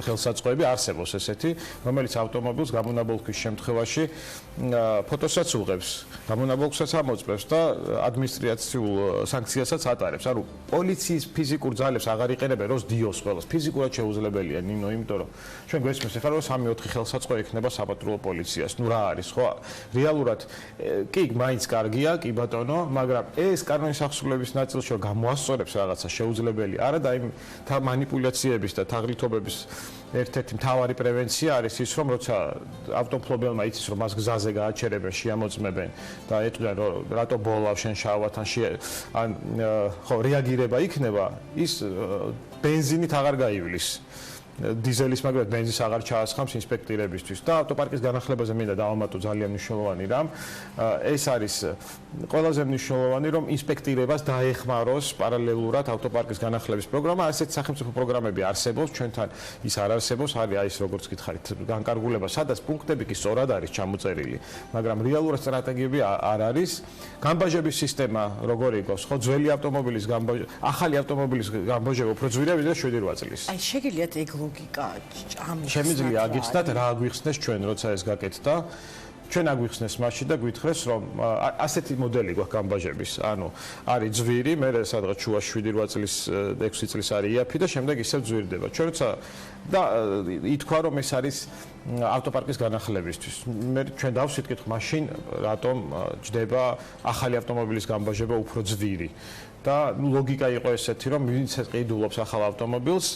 ხელსაწყოები, არსებობს ესეთი, რომელიც ავტომობილს გამონაბოლქვის შემთხვევაში ფოტოსაც უღებს, გამონაბოლქვსაც ამოწმებს და ადმინისტრაციულ სანქციასაც ატარებს. ანუ პოლიციის ფიზიკურ ძალებს აღარ იყენებენ, რომ სდიოს ყველას. ფიზიკურად შეუძლებელია, ნინო, იმიტომ რომ ჩვენ გვესმის ახლა რომ 3-4 ხელსაწყო ექნება საპატრულო პოლიციას. ნუ რა არის, ხო? რეალურად კი, მაინც კარგია, კი ბატონო, მაგრამ ეს კანონის აღსრულების ნაწილში რომ გამოასწორებს რაღაცა შეუძლებელი არა და იმ მანიპულაციების და თაღლითობების ერთ-ერთი მთავარი პრევენცია არის ის, რომ როცა ავტომფლობელმა იცის, რომ მას გზაზე გააჩერებენ, შეამოწმებენ და ეტყვიან, რომ რატო ბოლავ შენ შავად ან ხო რეაგირება იქნება, ის ბენზინით აღარ გაივლის. დიზელის მაგრამ ბენზინს აღარ ჩაასხამს ინსპექტირებისთვის და ავტოპარკის განახლებაზე მინდა დავამატო ძალიან მნიშვნელოვანი რამ. ეს არის ყველაზე მნიშვნელოვანი, რომ ინსპექტირებას დაეხმაროს პარალელურად ავტოპარკის განახლების პროგრამა. ასეთ სახელმწიფო პროგრამები არსებობს, ჩვენთან ის არ არსებობს, არის აი ეს როგორც გითხარით, განკარგულება, სადაც პუნქტები კი სწორად არის ჩამოწერილი, მაგრამ რეალურად სტრატეგიები არ არის. გამბაჟების სისტემა როგორი იყოს, ხო, ძველი ავტომობილის გამბაჟი, ახალი ავტომობილის გამბაჟება უფრო ძვირია ვიდრე 7-8 წლის. აი შეგიძლიათ ეგ ლოგიკა ამის შემიძლია აგიხსნათ რა აგვიხსნეს ჩვენ როცა ეს გაკეთდა ჩვენ აგვიხსნეს მასში და გვითხრეს რომ ასეთი მოდელი გვაქვს გამბაჟების, ანუ არის ძვირი, მე სადღაც შუა 7-8 წლის 6 წლის არის იაფი და შემდეგ ისევ ძვირდება. ჩვენ როცა და ითქვა რომ ეს არის ავტოპარკის განახლებისთვის. ჩვენ დავსიტყვით მაშინ რატომ ჯდება ახალი ავტომობილის გამბაჟება უფრო ძვირი. და ლოგიკა იყო ესეთი რომ ვინც ყიდულობს ახალ ავტომობილს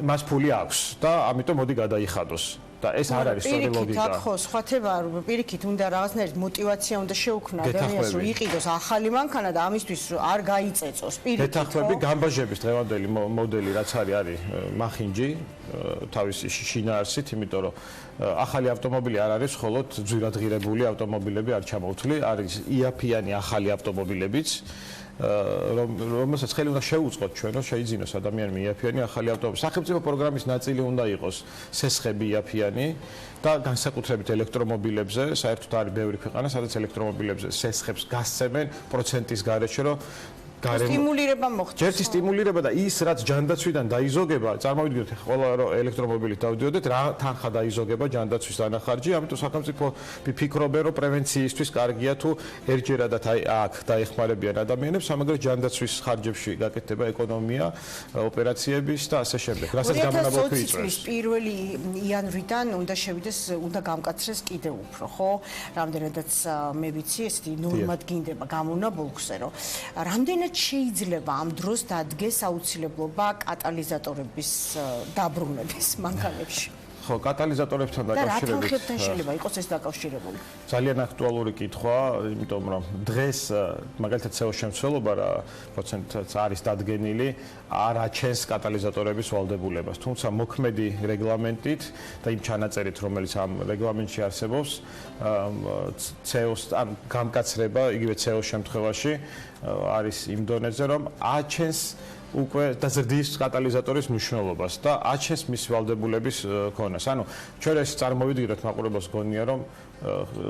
მას ფული აქვს და ამიტომ მოდი გადაიხადოს. და ეს არ არის სწორი ლოგიკა. ხო, სხვათება პირიქით უნდა რაღაცნაირად мотиваცია უნდა შეუქმნა ადამიანს რომ იყიდოს ახალი მანქანა და ამისთვის არ გაიწეწოს პირიქით. დეთანხმები გამბაჟების დღევანდელი მოდელი რაც არის მახინჯი თავისი შინაარსით, იმიტომ რომ ახალი ავტომობილი არ არის მხოლოდ ძვირადღირებული ავტომობილები არ ჩამოვთვლი, არის იაფიანი ახალი ავტომობილებიც რომელსაც ხელი უნდა შეუწყოთ ჩვენ რომ შეიძინოს ადამიანმა იაფიანი ახალი ავტომობილი. სახელმწიფო პროგრამის ნაწილი უნდა იყოს სესხები იაფიანი და განსაკუთრებით ელექტრომობილებზე, საერთოდ არის ბევრი ქვეყანა, სადაც ელექტრომობილებზე სესხებს გასცემენ პროცენტის გარეშე, რომ სტიმულირება მოხდეს. ჯერთი სტიმულირება და ის რაც ჯანდაცვიდან დაიზოგება, წარმოვიდგინოთ ყველა რომ ელექტრომობილით დავდიოდეთ, რა თანხა დაიზოგება ჯანდაცვის დანახარჯი, ამიტომ სახელმწიფო ფიქრობენ რომ პრევენციისთვის კარგია თუ ერთჯერადად აქ დაეხმარებიან ადამიანებს, ამაგრე ჯანდაცვის ხარჯებში გაკეთდება ეკონომია, ოპერაციების და ასე შემდეგ. რასაც გამონაბოლქვი იწვევს. პირველი იანვრიდან უნდა შევიდეს, უნდა გამკაცრეს კიდევ უფრო, ხო? რამდენადაც მე ვიცი, ესეთი ნორმადგინდება გამონაბოლქვზე, რომ რამდენად შეიძლება ამ დროს დადგეს აუცილებლობა კატალიზატორების დაბრუნების მანქანებში. ხო, კატალიზატორებთან დაკავშირებით. და რა თანხებთან შეიძლება იყოს ეს დაკავშირებული? ძალიან აქტუალური კითხვა, იმიტომ რომ დღეს მაგალითად CO შემცველობა რა პროცენტიც არის დადგენილი, არ აჩენს კატალიზატორების ვალდებულებას. თუმცა მოქმედი რეგლამენტით და იმ ჩანაწერით, რომელიც ამ რეგლამენტში არსებობს, CO-ს ან გამკაცრება, იგივე CO შემთხვევაში არის იმ დონეზე, რომ აჩენს უკვე დაზრდის კატალიზატორის მნიშვნელობას და აჩენს მის ვალდებულების ქონას. ანუ ჩვენ ეს წარმოვიდგინოთ მაყურებელს გონია რომ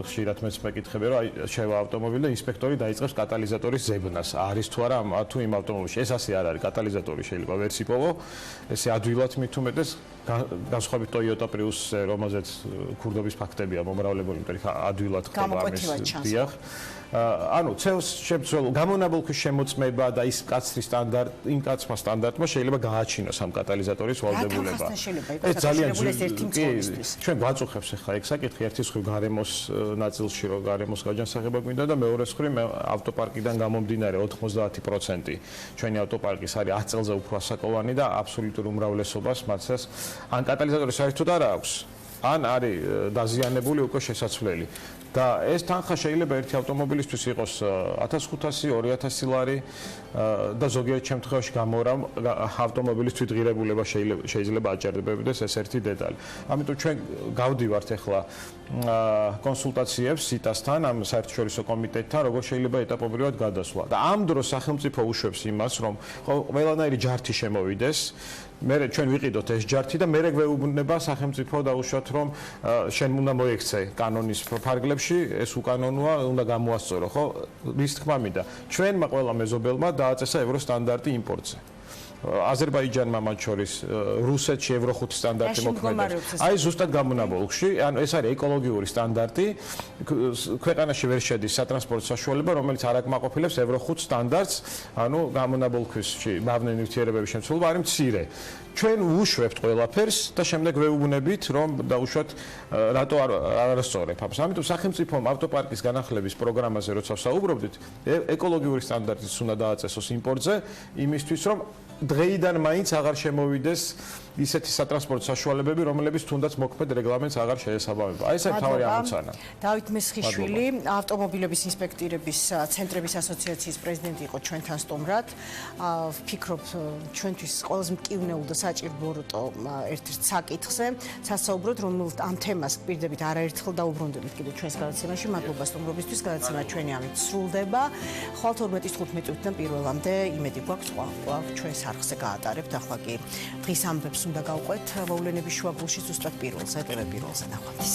ხშირად მეც მეკითხები რომ შევა ავტომობილი და ინსპექტორი დაიწყებს კატალიზატორის ზებნას. არის თუ არა თუ იმ ავტომობილში ეს ასე არ არის, კატალიზატორი შეიძლება ვერც იპოვო, ესე ადვილად მით უმეტეს განსხვავებით Toyota Prius-ზე, რომელზეც ქურდობის ფაქტებია მომრავლებული, იმიტომ რომ ადვილად ხდება ამის დიახ. ანუ CO-ს შემცველ გამონაბოლქვის შემოწმება და ის კაცრი სტანდარტი, იმ კაცმა სტანდარტმა შეიძლება გააჩინოს ამ კატალიზატორის ვალდებულება. ეს ძალიან ჩვენ გვაწუხებს ახლა ეგ საკითხი ერთის მხრივ გარემოს ნაწილში, რომ გარემოს გაჯანსაღება გვინდა და მეორე მხრივ ავტოპარკიდან გამომდინარე 90% ჩვენი ავტოპარკის არის 10 წელზე უფრო ასაკოვანი და აბსოლუტურ უმრავლესობას მათაც ან კატალიზატორი საერთოდ არ აქვს, ან არის დაზიანებული უკვე შესაძლებელი. და ეს თანხა შეიძლება ერთი ავტომობილისთვის იყოს 1500, 2000 ლარი და ზოგიერთ შემთხვევაში გამორამ ავტომობილის თვითღირებულება შეიძლება აჭარბებდეს, ეს ერთი დეტალი. ამიტომ ჩვენ გავდივართ ახლა კონსულტაციებს სიტასთან, ამ საერთაშორისო კომიტეტთან, როგორ შეიძლება ეტაპობრივად გადასვლა. და ამ დროს სახელმწიფო უშვებს იმას, რომ ყველანაირი ჯართი შემოვიდეს, მე ჩვენ ვიყიდოთ ეს ჯართი და მე გვეუბნება სახელმწიფო დაუშვათ რომ შენ უნდა მოექცე კანონის ფარგლებში, ეს უკანონოა, უნდა გამოასწორო, ხო? ვის თქმა მინდა. ჩვენმა ყველა მეზობელმა დააწესა ევრო სტანდარტი იმპორტზე. აზერბაიჯანმა მათ შორის რუსეთში ევრო 5 სტანდარტი მოქმედებს. აი ზუსტად გამონაბოლქში, ანუ ეს არის ეკოლოგიური სტანდარტი, ქვეყანაში ვერ შედის სატრანსპორტო საშუალება, რომელიც არ აკმაყოფილებს ევრო 5 სტანდარტს, ანუ გამონაბოლქვისში მავნე ნივთიერებების შემცველობა არის მცირე. ჩვენ ვუშვებთ ყველაფერს და შემდეგ ვეუბნებით, რომ დაუშვათ რატო არასწორებ ამას. ამიტომ სახელმწიფომ ავტოპარკის განახლების პროგრამაზე როცა ვსაუბრობდით, ეკოლოგიური სტანდარტიც უნდა დააწესოს იმპორტზე, იმისთვის რომ დღეიდან მაინც აღარ შემოვიდეს ისეთი სატრანსპორტო საშუალებები, რომლებიც თუნდაც მოქმედ რეგლამენტს აღარ შეესაბამება. აი ეს არის თავი ამოცანა. დავით მესხიშვილი, ავტომობილების ინსპექტირების ცენტრების ასოციაციის პრეზიდენტი იყო ჩვენთან სტუმრად. ვფიქრობ, ჩვენთვის ყველაზე მკივნეულ და საჭირო როტო ერთ-ერთ საკითხზე, სასაუბროთ, რომელთ ამ თემას პირდებით არაერთხელ დაუბრუნდებით კიდევ ჩვენს გადაცემაში. მადლობა სტუმრობისთვის, გადაცემა ჩვენი ამით სრულდება. ხვალ 12:15-დან პირველამდე იმედი გვაქვს კვლავ ჩვენს არხზე გაატარებთ. ახლა კი დღის ამბებს უნდა გავყვეთ მოვლენების შუაგულში ზუსტად პირველზე, პირველზე ნახვამდის.